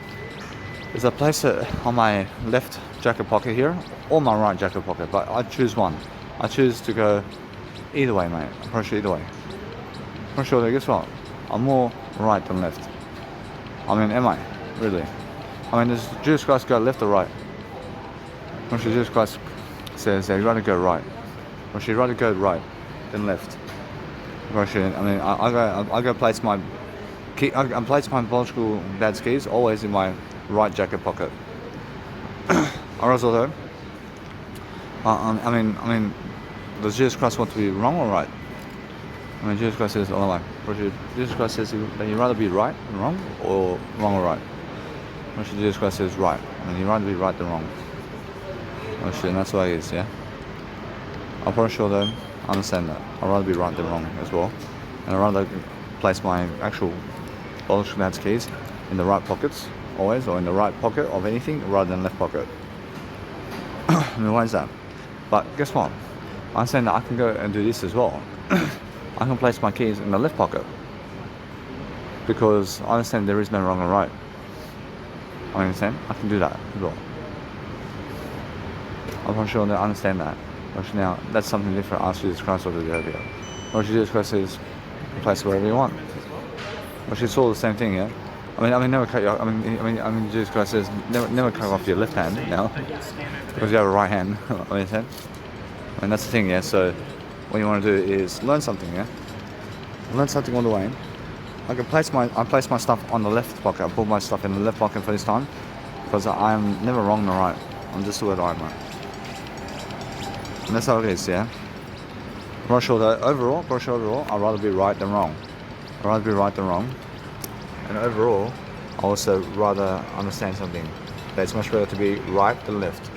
is I place it on my left jacket pocket here or my right jacket pocket, but I choose one. I choose to go either way, mate. I'm pretty sure either way. I'm pretty sure that, guess what? I'm more right than left. I mean, am I? Really? I mean, does Jesus Christ go left or right? I'm sure Jesus Christ says that you'd rather go right. Or she'd rather go right than left. I mean, I go place my key. I place my biological dad's keys always in my right jacket pocket. Although, I mean, does Jesus Christ want to be wrong or right? I mean, Jesus Christ says, oh no, Jesus Christ says that you'd rather be right than wrong, or wrong or right. Jesus Christ says right. I mean, you'd rather be right than wrong. And that's why it is, yeah. I'm pretty sure though, I understand that. I'd rather be right than wrong as well. And I'd rather place my actual biological dad's keys in the right pockets, always, or in the right pocket of anything, rather than left pocket. I mean, why is that? But guess what? I'm saying that I can go and do this as well. I can place my keys in the left pocket because I understand there is no wrong or right. I understand. I can do that as well. I'm not sure that I understand that. But now that's something different. Ask Jesus Christ what to do earlier. Lord Jesus Christ says, place wherever you want. Which is all the same thing, yeah. I mean, never cut your. I mean, Jesus Christ says, never cut off your left hand now, because you have a right hand. I understand. I mean, that's the thing, yeah. So, what you want to do is learn something, yeah. Learn something all the way. I place my stuff on the left pocket. I put my stuff in the left pocket for this time, because I'm never wrong nor right. I'm just the right, man. And that's how it is, yeah. Overall, I'd rather be right than wrong. I'd rather be right than wrong. And overall, I also rather understand something. That it's much better to be right than left.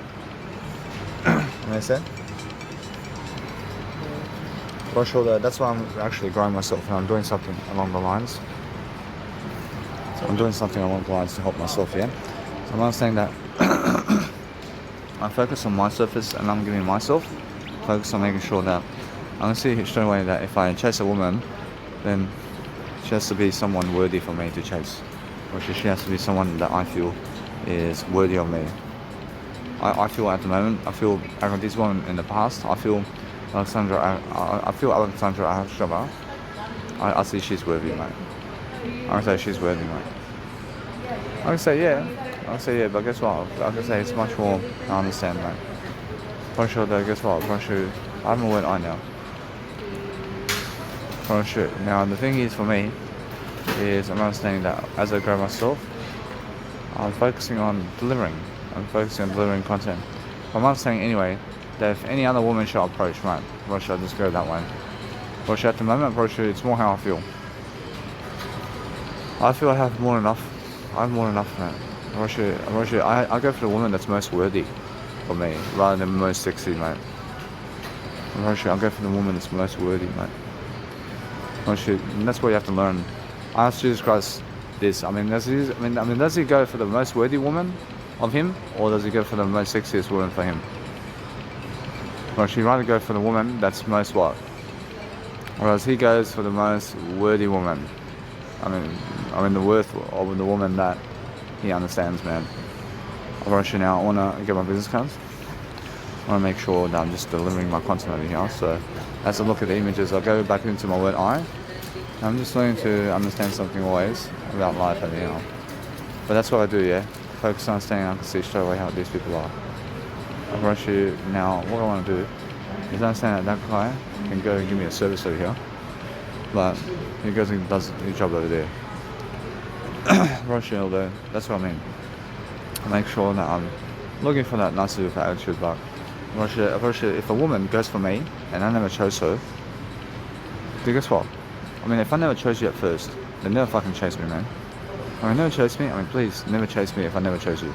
Understand? That's why I'm actually growing myself, and I'm doing something along the lines. I'm doing something along the lines to help myself, yeah? So I'm understanding that I focus on my surface and I'm giving myself. Focus on making sure that I'm going to see straight away that if I chase a woman, then she has to be someone worthy for me to chase. Or she has to be someone that I feel is worthy of me. I feel at the moment, I got this woman in the past, I feel Alexandra Ashaba, I see she's worthy, mate. I say she's worthy, mate. I can say yeah, but guess what? I can say it's much more, I understand, mate. For sure though, guess what? For sure, I haven't went I now. For sure. Now the thing is for me, is I'm understanding that as I grow myself, I'm focusing on delivering. I'm focusing on delivering content. I'm understanding anyway, that if any other woman should approach, right, why should I just go that way? Or should at the moment, probably it's more how I feel. I feel I have more than enough. I have more than enough, man. I go for the woman that's most worthy for me, rather than most sexy, mate. I'll go for the woman that's most worthy, mate. And that's what you have to learn. I asked Jesus Christ this. Does he go for the most worthy woman of him, or does he go for the most sexiest woman for him? Or should he rather go for the woman that's most what? Whereas he goes for the most worthy woman. The worth of the woman that he understands, man. I want to get my business cards. I want to make sure that I'm just delivering my content over here. So as I look at the images, I'll go back into my word I. I'm just learning to understand something always about life over here. But that's what I do, yeah. Focus on understanding, I can see straight away how these people are. I want you now, what I want to do is understand that guy can go and give me a service over here. But he goes and does his job over there. Although, that's what I mean. I make sure that I'm looking for that nice little attitude, but if a woman goes for me and I never chose her, then guess what? If I never chose you at first, then never fucking chase me, man. Never chase me. Please, never chase me if I never chose you.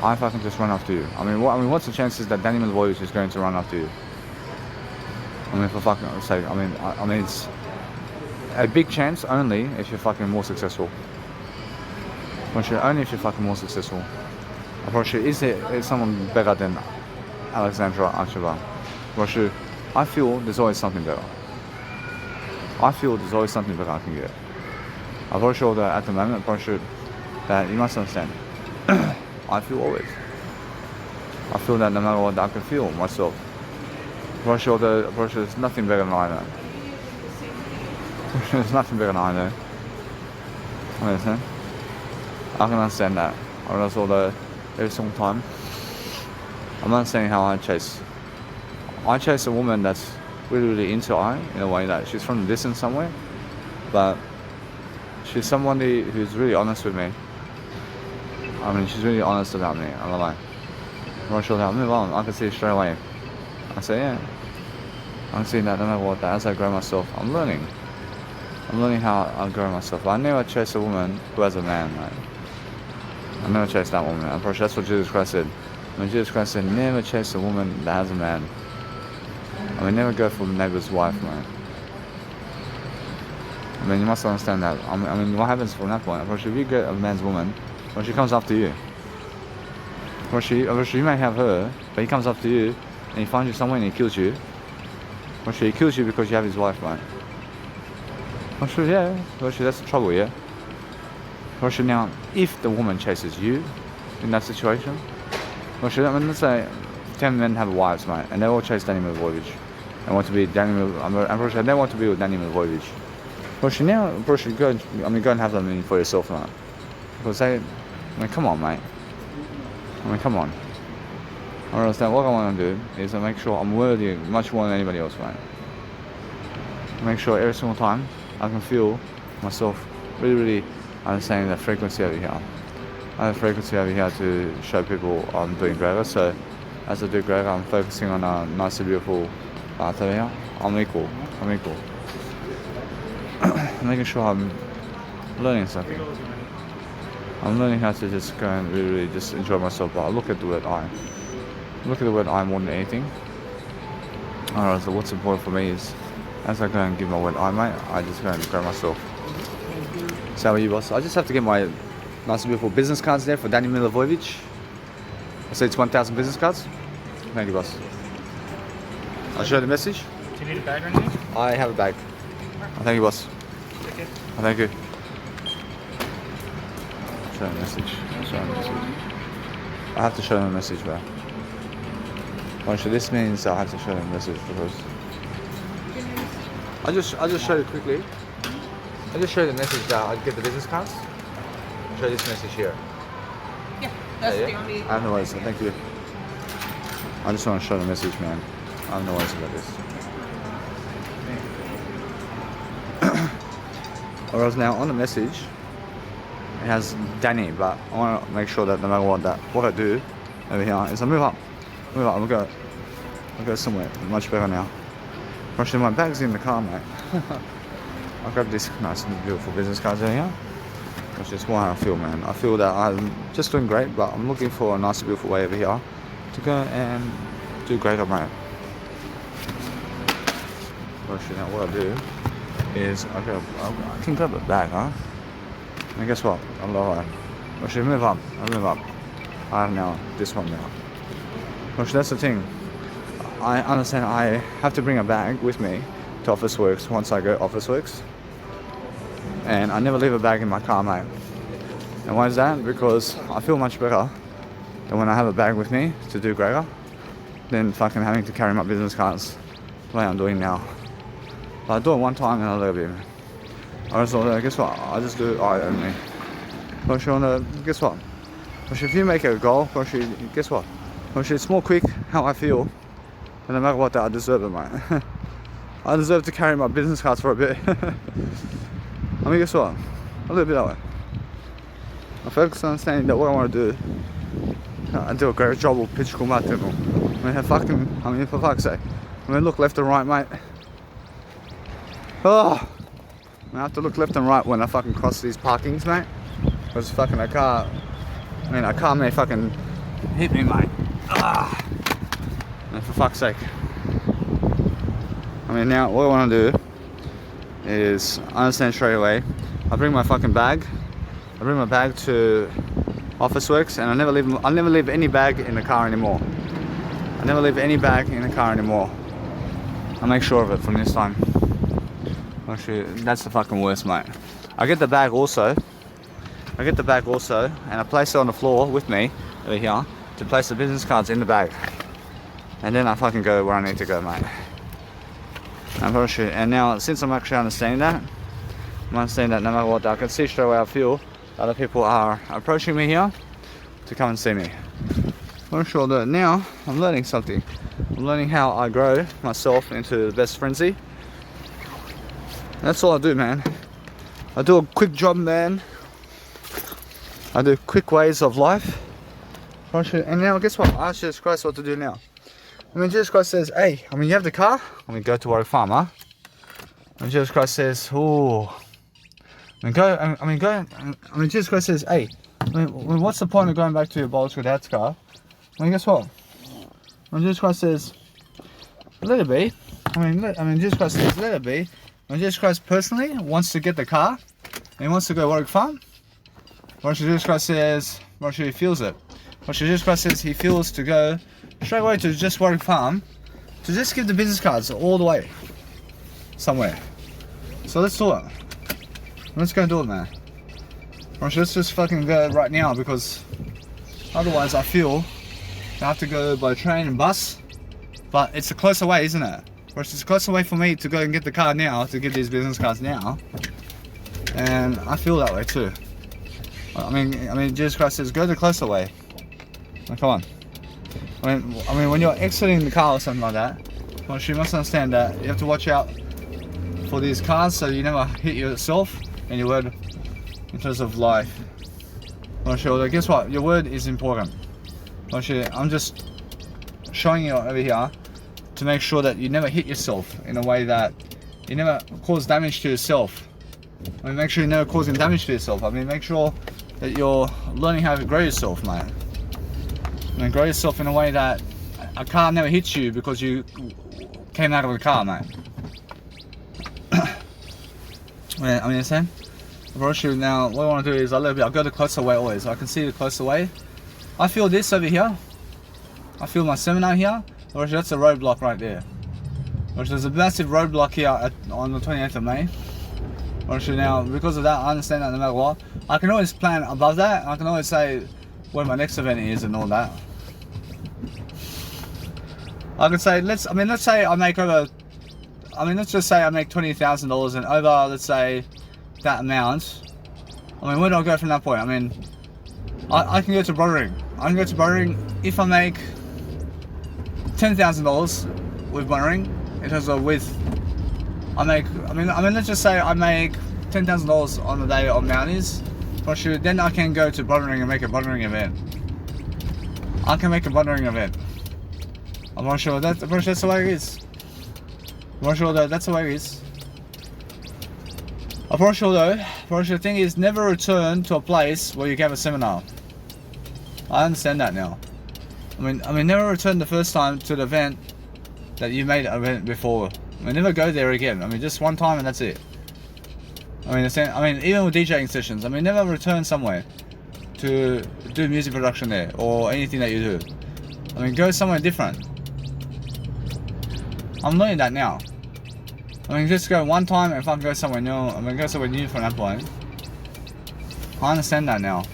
I fucking just run after you. What's the chances that Danny Malvoy is going to run after you? For fucking sake, it's a big chance only if you're fucking more successful. Only if you're fucking more successful. Is someone better than Alexandra Ashaba? I feel there's always something better. I can get. I'm pretty sure that at the moment, that you must understand. I feel that no matter what, I can feel myself. There's nothing better than I know. There's nothing better than I know. Understand? I can understand that. Every single time, I'm understanding how I chase. I chase a woman that's really, really into I, in a way that she's from the distance somewhere, but she's somebody who's really honest with me. She's really honest about me. I'm not like, I'm not sure that I move on. I can see it straight away. I say, yeah. I can see that no matter what, that as I grow myself, I'm learning. I'm learning how I grow myself. I never chase a woman who has a man, right? I never chase that woman. I'm pretty sure that's what Jesus Christ said. Jesus Christ said, never chase a woman that has a man. Never go for the neighbor's wife, man. You must understand that. What happens from that point? If you get a man's woman, she comes after you. You may have her, but he comes after you, and he finds you somewhere and he kills you, he kills you because you have his wife, right? Yeah, that's the trouble, yeah? Now, if the woman chases you in that situation, let's say 10 men have wives, mate, and they all chase Danny Milivojevic. They want to be they want to be with Danny Milivojevic. Now, go and have them in for yourself, mate. Because come on, mate. Come on. Or else, what I want to do is make sure I'm worthy much more than anybody else, mate. Make sure every single time I can feel myself really understanding the frequency over here. I have a frequency over here to show people I'm doing greater. So as I do greater, I'm focusing on a nice and beautiful path over here. I'm equal. I'm making sure I'm learning something. I'm learning how to just go and really just enjoy myself. But I look at the word I. Look at the word I more than anything. Alright, so what's important for me is as I go and give my word I, mate, I just go and grow myself. So how are you, boss? I just have to get my nice and beautiful business cards there for Danny Milivojevic. I say it's 1,000 business cards. Thank you, boss. I'll show you the message. Do you need a bag or anything? I have a bag. Thank you, boss. Take it. Thank you. Show him a message. I have to show him a message, bro. This means I have to show him a message because I'll just show you quickly. I'll just show you the message that I'll get the business cards. Show this message here. Yeah, that's the only. I have no worries, thank you. I just want to show the message, man. I have no worries about this. Whereas now on the message, it has Danny, but I want to make sure that no matter what I do over here is I move up. I'll go somewhere much better now. Actually, my bag's in the car, mate. I'll grab this nice and beautiful business cards over here. That's just how I feel, man. I feel that I'm just doing great, but I'm looking for a nice and beautiful way over here to go and do greater, mate. Actually, now what I do is I can grab a bag, huh? And guess what? I'm alright. Actually, move up. I have now this one now. Actually, that's the thing. I understand I have to bring a bag with me to Officeworks once I go Officeworks. And I never leave a bag in my car, mate. And why is that? Because I feel much better than when I have a bag with me to do greater than fucking having to carry my business cards the way I'm doing now. But I do it one time and I let it be. Alright, guess what? I just do I only. Guess what? If you make it a goal, guess what? It's more quick how I feel. And no matter what, I deserve it, mate. I deserve to carry my business cards for a bit. Guess what? A little bit that way. I focus on understanding that what I want to do, I do a great job with pitch combatable. For fuck's sake. Look left and right, mate. Oh! I have to look left and right when I fucking cross these parkings, mate. Because fucking a car may fucking hit me, mate. And for fuck's sake. Now what I want to do is understand straight away. I bring my fucking bag. I bring my bag to Officeworks, and I never leave any bag in the car anymore. I make sure of it from this time. Actually, that's the fucking worst, mate. I get the bag also, and I place it on the floor with me over here to place the business cards in the bag. And then I fucking go where I need to go, mate. And now, since I'm actually understanding that, no matter what, I can see straight away I feel other people are approaching me here to come and see me. I'm sure that now I'm learning something. I'm learning how I grow myself into the best frenzy. That's all I do, man. I do a quick job, man. I do quick ways of life. And now, guess what? I asked Jesus Christ what to do now. Jesus Christ says, hey, you have the car? Go to Warwick Farm, huh? And Jesus Christ says, oh. Jesus Christ says, hey, what's the point of going back to your Bolshevik dad's car? Guess what? Jesus Christ says, let it be. Jesus Christ says, let it be. Jesus Christ personally wants to get the car, and he wants to go to Warwick Farm. Jesus Christ says, he feels it. Jesus Christ says he feels to go straight away to just Warwick Farm to just give the business cards all the way somewhere. So let's do it. Let's go do it, man. Let's just fucking go right now, because otherwise I feel I have to go by train and bus. But it's a closer way, isn't it? It's a closer way for me to go and get the card now, to get these business cards now. And I feel that way too. I mean, Jesus Christ says, go the closer way. Now, come on. I mean, when you're exiting the car or something like that, well, you must understand that you have to watch out for these cars so you never hit yourself and your word in terms of life. Well, sure, guess what? Your word is important. Well, sure, I'm just showing you over here to make sure that you never hit yourself in a way that you never cause damage to yourself. I mean, make sure you're never causing damage to yourself. I mean, make sure that you're learning how to grow yourself, man. I mean, grow yourself in a way that a car never hits you because you came out of the car, man. I mean, same. Now, what I want to do is I'll go the closer way always. I can see the closer way. I feel this over here. I feel my seminar here. That's a roadblock right there. There's a massive roadblock here on the 28th of May. Now, because of that, I understand that no matter what, I can always plan above that. I can always say where my next event is and all that. I could say, let's say I make over, let's just say I make $20,000 and over, let's say, that amount. I mean, where do I go from that point? I mean, I can go to Brodering. I can go to Brodering if I make $10,000 with Brodering in terms of with. Let's just say I make $10,000 on the day of Mounties. Then I can go to Brodering and make a Brodering event. I can make a Brodering event. I'm not sure that's the way it is. I'm not sure that that's the way it is. I'm not sure though. The thing is, never return to a place where you gave a seminar. I understand that now. I mean, never return the first time to the event that you made an event before. I mean, never go there again. I mean, just one time and that's it. I mean, even with DJing sessions, never return somewhere to do music production there or anything that you do. Go somewhere different. I'm learning that now. Just go one time and if I can go somewhere new, go somewhere new from that point. I understand that now.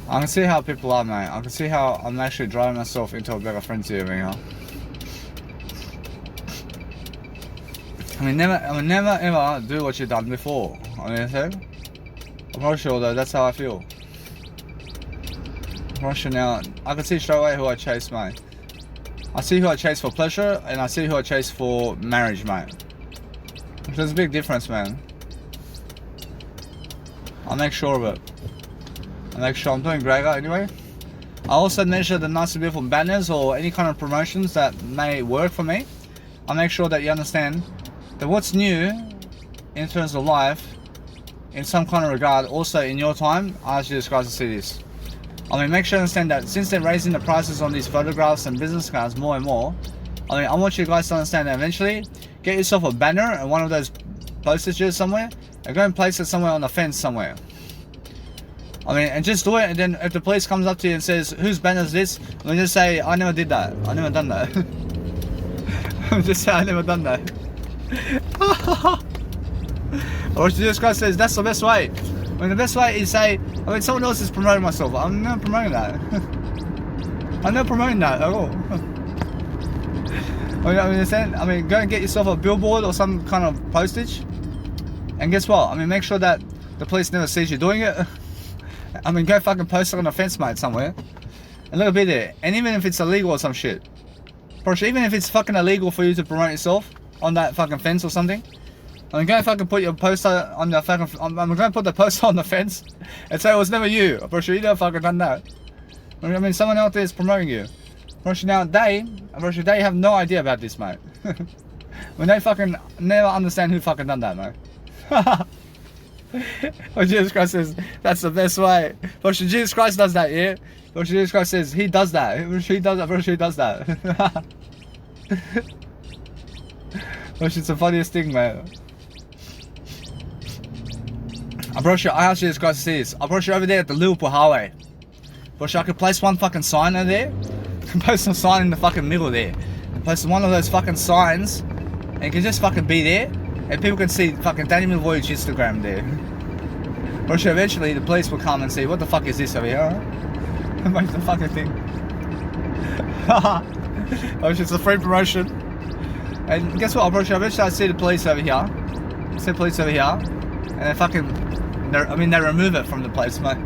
I can see how people are, mate. I can see how I'm actually driving myself into a better frenzy over here. Never ever do what you've done before. I'm not sure though, that's how I feel. I'm not sure now. I can see straight away who I chase, mate. I see who I chase for pleasure and I see who I chase for marriage, mate. There's a big difference, man. I'll make sure of it. I'll make sure I'm doing Gregor anyway. I also measure the nice and beautiful banners or any kind of promotions that may work for me. I'll make sure that you understand that what's new in terms of life, in some kind of regard, also in your time, I ask you guys to see this. Make sure you understand that since they're raising the prices on these photographs and business cards more and more, I want you guys to understand that eventually, get yourself a banner and one of those postages somewhere, and go and place it somewhere on the fence somewhere. And just do it, and then if the police comes up to you and says, whose banner is this? Just say, I never did that. I never done that. Just say, I never done that. Or Jesus Christ says, that's the best way. The best way is say, someone else is promoting myself. I'm not promoting that. I'm not promoting that at all. Go and get yourself a billboard or some kind of postage. And guess what? Make sure that the police never sees you doing it. Go fucking post it on a fence, mate, somewhere. And let it be there. And even if it's illegal or some shit. Even if it's fucking illegal for you to promote yourself on that fucking fence or something. I'm going to fucking put your poster on the fucking. I'm going to put the poster on the fence and say it was never you. I'm pretty sure you never fucking done that. Someone out there is promoting you. Now they have no idea about this, mate. When they fucking never understand who fucking done that, mate. When Jesus Christ says that's the best way. Jesus Christ does that, yeah. Jesus Christ says he does that. He does that. He does that. It's the funniest thing, man. I asked Jesus Christ to see this. I brought you over there at the Liverpool Highway. I could place one fucking sign over there. post a sign in the fucking middle there. Post one of those fucking signs, and you can just fucking be there, and people can see fucking Danny Milivojevic Instagram there. Or sure, eventually the police will come and say, what the fuck is this over here? Make the fucking thing. Oh, it's a free promotion. And guess what, bro? Eventually I see the police over here. See the police over here, and they fucking, they remove it from the place, mate.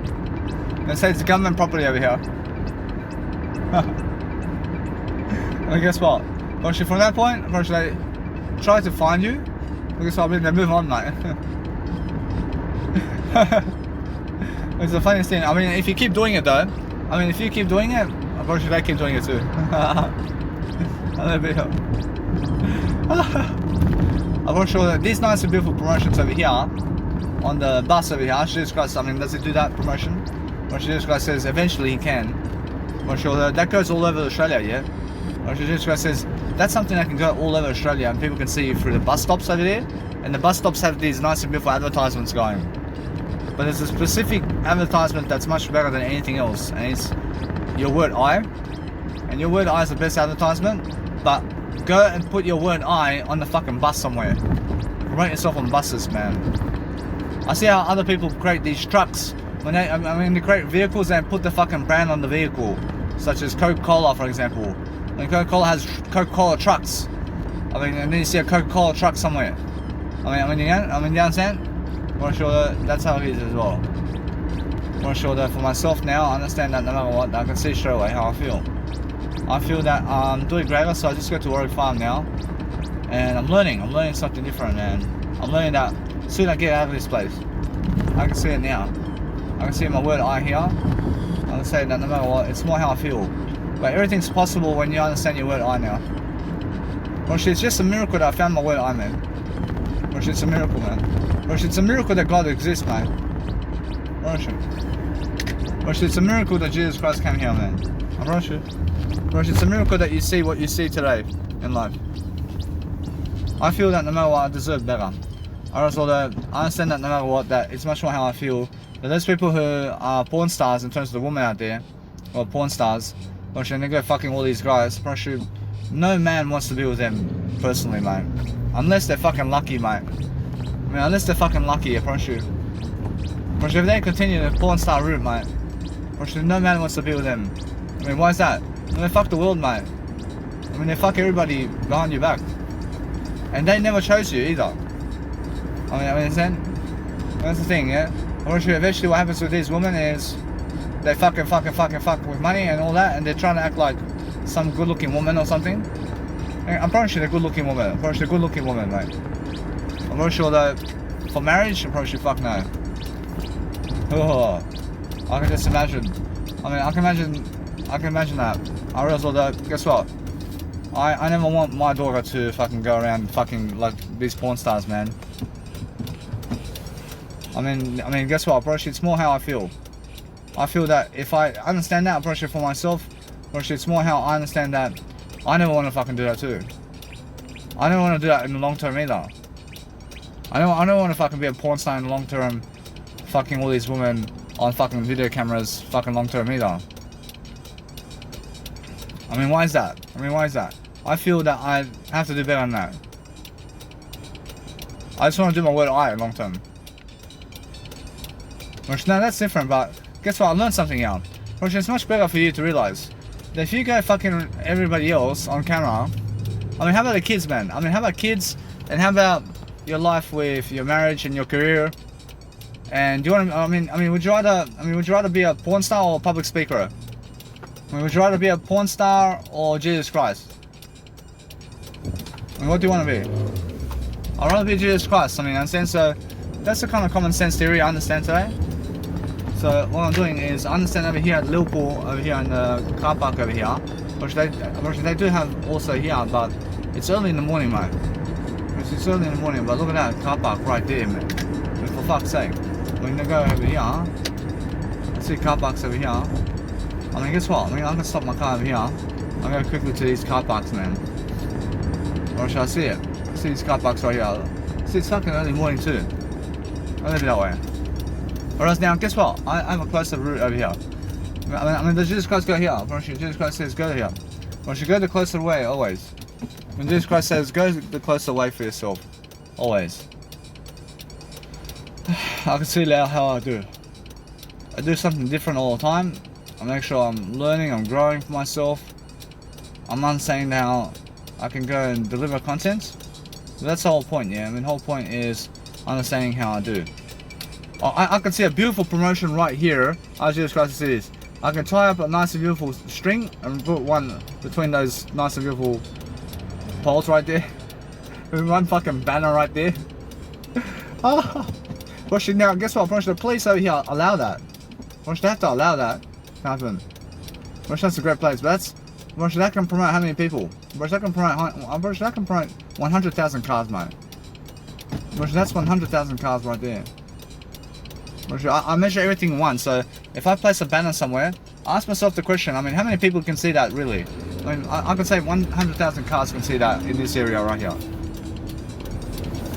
They say it's government property over here. And guess what? Actually, from that point, they try to find you. Guess what? They move on, mate. It's the funniest thing. I mean, if you keep doing it, though. I mean, if you keep doing it, unfortunately, they keep doing it too. A little bit. I'm not sure that these nice and beautiful promotions over here on the bus over here. Jesus Christ, I mean, does it do that promotion? Or Jesus Christ says eventually he can. I'm sure that goes all over Australia, yeah? Or Jesus Christ says that's something that can go all over Australia and people can see you through the bus stops over there. And the bus stops have these nice and beautiful advertisements going. But there's a specific advertisement that's much better than anything else, and it's your word I. And your word I is the best advertisement, but go and put your word I on the fucking bus somewhere. Promote yourself on buses, man. I see how other people create these trucks. When they create vehicles and put the fucking brand on the vehicle, such as Coca-Cola, for example. When Coca-Cola has Coca-Cola trucks, I mean, and then you see a Coca-Cola truck somewhere. I mean, you understand? I'm sure that's how it is as well. I'm sure that for myself now, I understand that no matter what, I can see straight away how I feel. I feel that I'm doing greater, so I just go to Warwick Farm now, and I'm learning something different, man. I'm learning that soon I get out of this place. I can see it now. I can see my word I here. I can say that no matter what, it's more how I feel. But everything's possible when you understand your word I now. Actually, it's just a miracle that I found my word I, man. Actually, it's a miracle, man. Actually, it's a miracle that God exists, man. Actually, it's a miracle that Jesus Christ came here, man. Actually, it's a miracle that you see what you see today in life. I feel that no matter what, I deserve better. I understand that no matter what, that it's much more how I feel. That those people who are porn stars in terms of the women out there, or porn stars, and they go fucking all these guys, actually, no man wants to be with them personally, mate. Unless they're fucking lucky, mate. I mean, unless they're fucking lucky, I promise you. But if they continue the porn star route, mate, actually, no man wants to be with them. I mean, why is that? I mean, they fuck the world, mate. I mean, they fuck everybody behind your back. And they never chose you either. I mean, that's the thing, yeah? Eventually what happens with these women is they fuck with money and all that, and they're trying to act like some good looking woman or something. I'm pretty sure they're good looking woman. I'm pretty sure they're good looking woman, mate. I'm pretty sure that for marriage, I'm pretty sure fuck no. Oh, I can just imagine. I mean, I can imagine that. I realize that, guess what? I never want my daughter to fucking go around fucking like these porn stars, man. I mean, guess what, bro? It's more how I feel. I feel that if I understand that, bro, for myself, bro, it's more how I understand that I never want to fucking do that too. I don't want to do that in the long term either. I don't want to fucking be a porn star in the long term, fucking all these women on fucking video cameras, fucking long term either. I mean, why is that? I feel that I have to do better than that. I just want to do my word I long term. Which, no, that's different, but guess what? I learned something out. Which is much better for you to realize that if you go fucking everybody else on camera, I mean, how about the kids, man? I mean, how about kids, and how about your life with your marriage and your career? And do you want to? I mean, would you rather be a porn star or a public speaker? I mean, would you rather be a porn star or Jesus Christ? I mean, what do you want to be? I'd rather be Jesus Christ. I mean, understand? So that's the kind of common sense theory I understand today. So what I'm doing is I understand over here at Liverpool, over here in the car park over here, which they do have also here, but it's early in the morning, mate. It's early in the morning, but look at that car park right there, man. I mean, for fuck's sake. We're gonna go over here. Let's see car parks over here. I mean, guess what? I mean, I can stop my car over here. I'm going quickly to these car parks, man. Or shall I see it? See these car parks right here. See, it's fucking early morning too. I'll leave it that way. Whereas now, guess what? I have a closer route over here. I mean, does Jesus Christ go here? Jesus Christ says go here. Once you go the closer way, always. When Jesus Christ says go the closer way for yourself, always. I can see now how I do. I do something different all the time. I make sure I'm learning, I'm growing for myself. I'm not saying how I can go and deliver content. But that's the whole point, yeah. I mean, the whole point is understanding how I do. I can see a beautiful promotion right here. I'll Jesus Christ see this. I can tie up a nice and beautiful string and put one between those nice and beautiful poles right there. With one fucking banner right there. Brush, now guess what? Brush, the police over here allow that. Brush, they have to allow that to happen. Brush, that's a great place, but that's Brush, that can promote how many people? Brush, that can promote Brush, that can promote 100,000 cars, mate. Brush, that's 100,000 cars right there. Brush, I measure everything once, so if I place a banner somewhere, I ask myself the question, I mean, how many people can see that really? I mean, I can say 100,000 cars can see that in this area right here.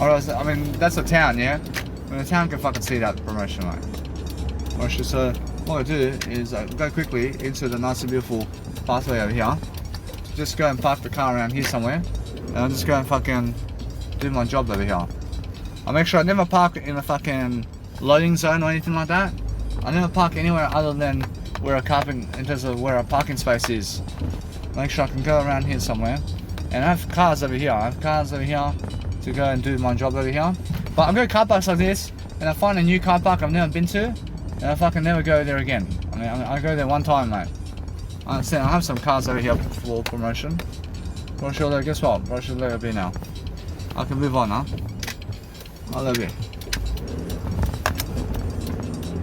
Or else, I mean, that's a town, yeah? I mean, a town can fucking see that promotion, mate. Brush, so what I do is I go quickly into the nice and beautiful pathway over here. Just go and park the car around here somewhere. And I'll just go and fucking do my job over here. I make sure I never park in a fucking loading zone or anything like that. I never park anywhere other than where a parking, in terms of where a parking space is. Make sure I can go around here somewhere. And I have cars over here. I have cars over here to go and do my job over here. But I go car parks like this, and I find a new car park I've never been to, and I fucking never go there again. I mean, I go there one time, mate. I understand. I have some cars over here for promotion. Brush your leg, guess what? Brush your leg a bit now. I can move on now. I love you.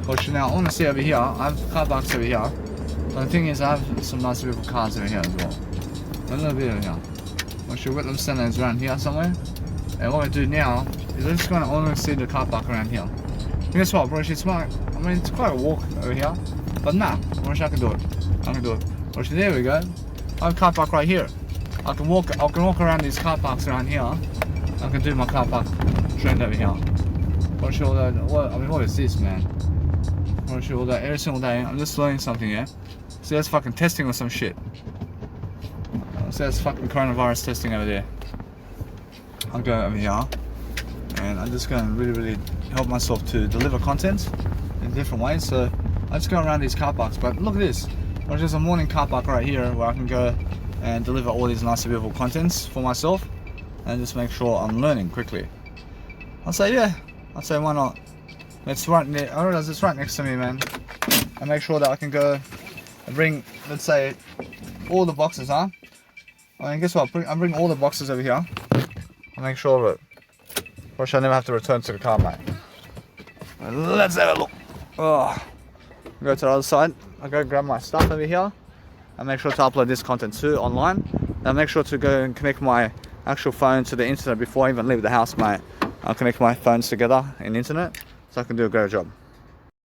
Brush now. I want to see over here. I have car parks over here. But the thing is, I have some nice beautiful cars over here as well. A little bit over here. Brush your Whitlam Center is around here somewhere. And what I do now is I'm just going to only see the car park around here. And guess what, Brush? It's quite, I mean, it's quite a walk over here. But nah, Brush, I can do it. I can do it. Brush, there we go. I have a car park right here. I can walk around these car parks around here. I can do my car park straight over here. Brush all that. What, I mean, what is this, man? Brush all that every single day. I'm just learning something, yeah? So that's fucking testing or some shit. So that's fucking coronavirus testing over there. I'll go over here. And I'm just going to really help myself to deliver content in different ways. So I just go around these car parks. But look at this. There's a morning car park right here where I can go and deliver all these nice beautiful contents for myself and just make sure I'm learning quickly. I'll say yeah. I'll say why not. It's right near, I realize it's right next to me, man. I make sure that I can go and bring, let's say, all the boxes, huh? I mean, guess what? I bring all the boxes over here. I make sure that I never have to return to the car, mate. Let's have a look. Oh. Go to the other side. I go grab my stuff over here. I make sure to upload this content too online. I make sure to go and connect my actual phone to the internet before I even leave the house, mate. I'll connect my phones together in the internet so I can do a great job.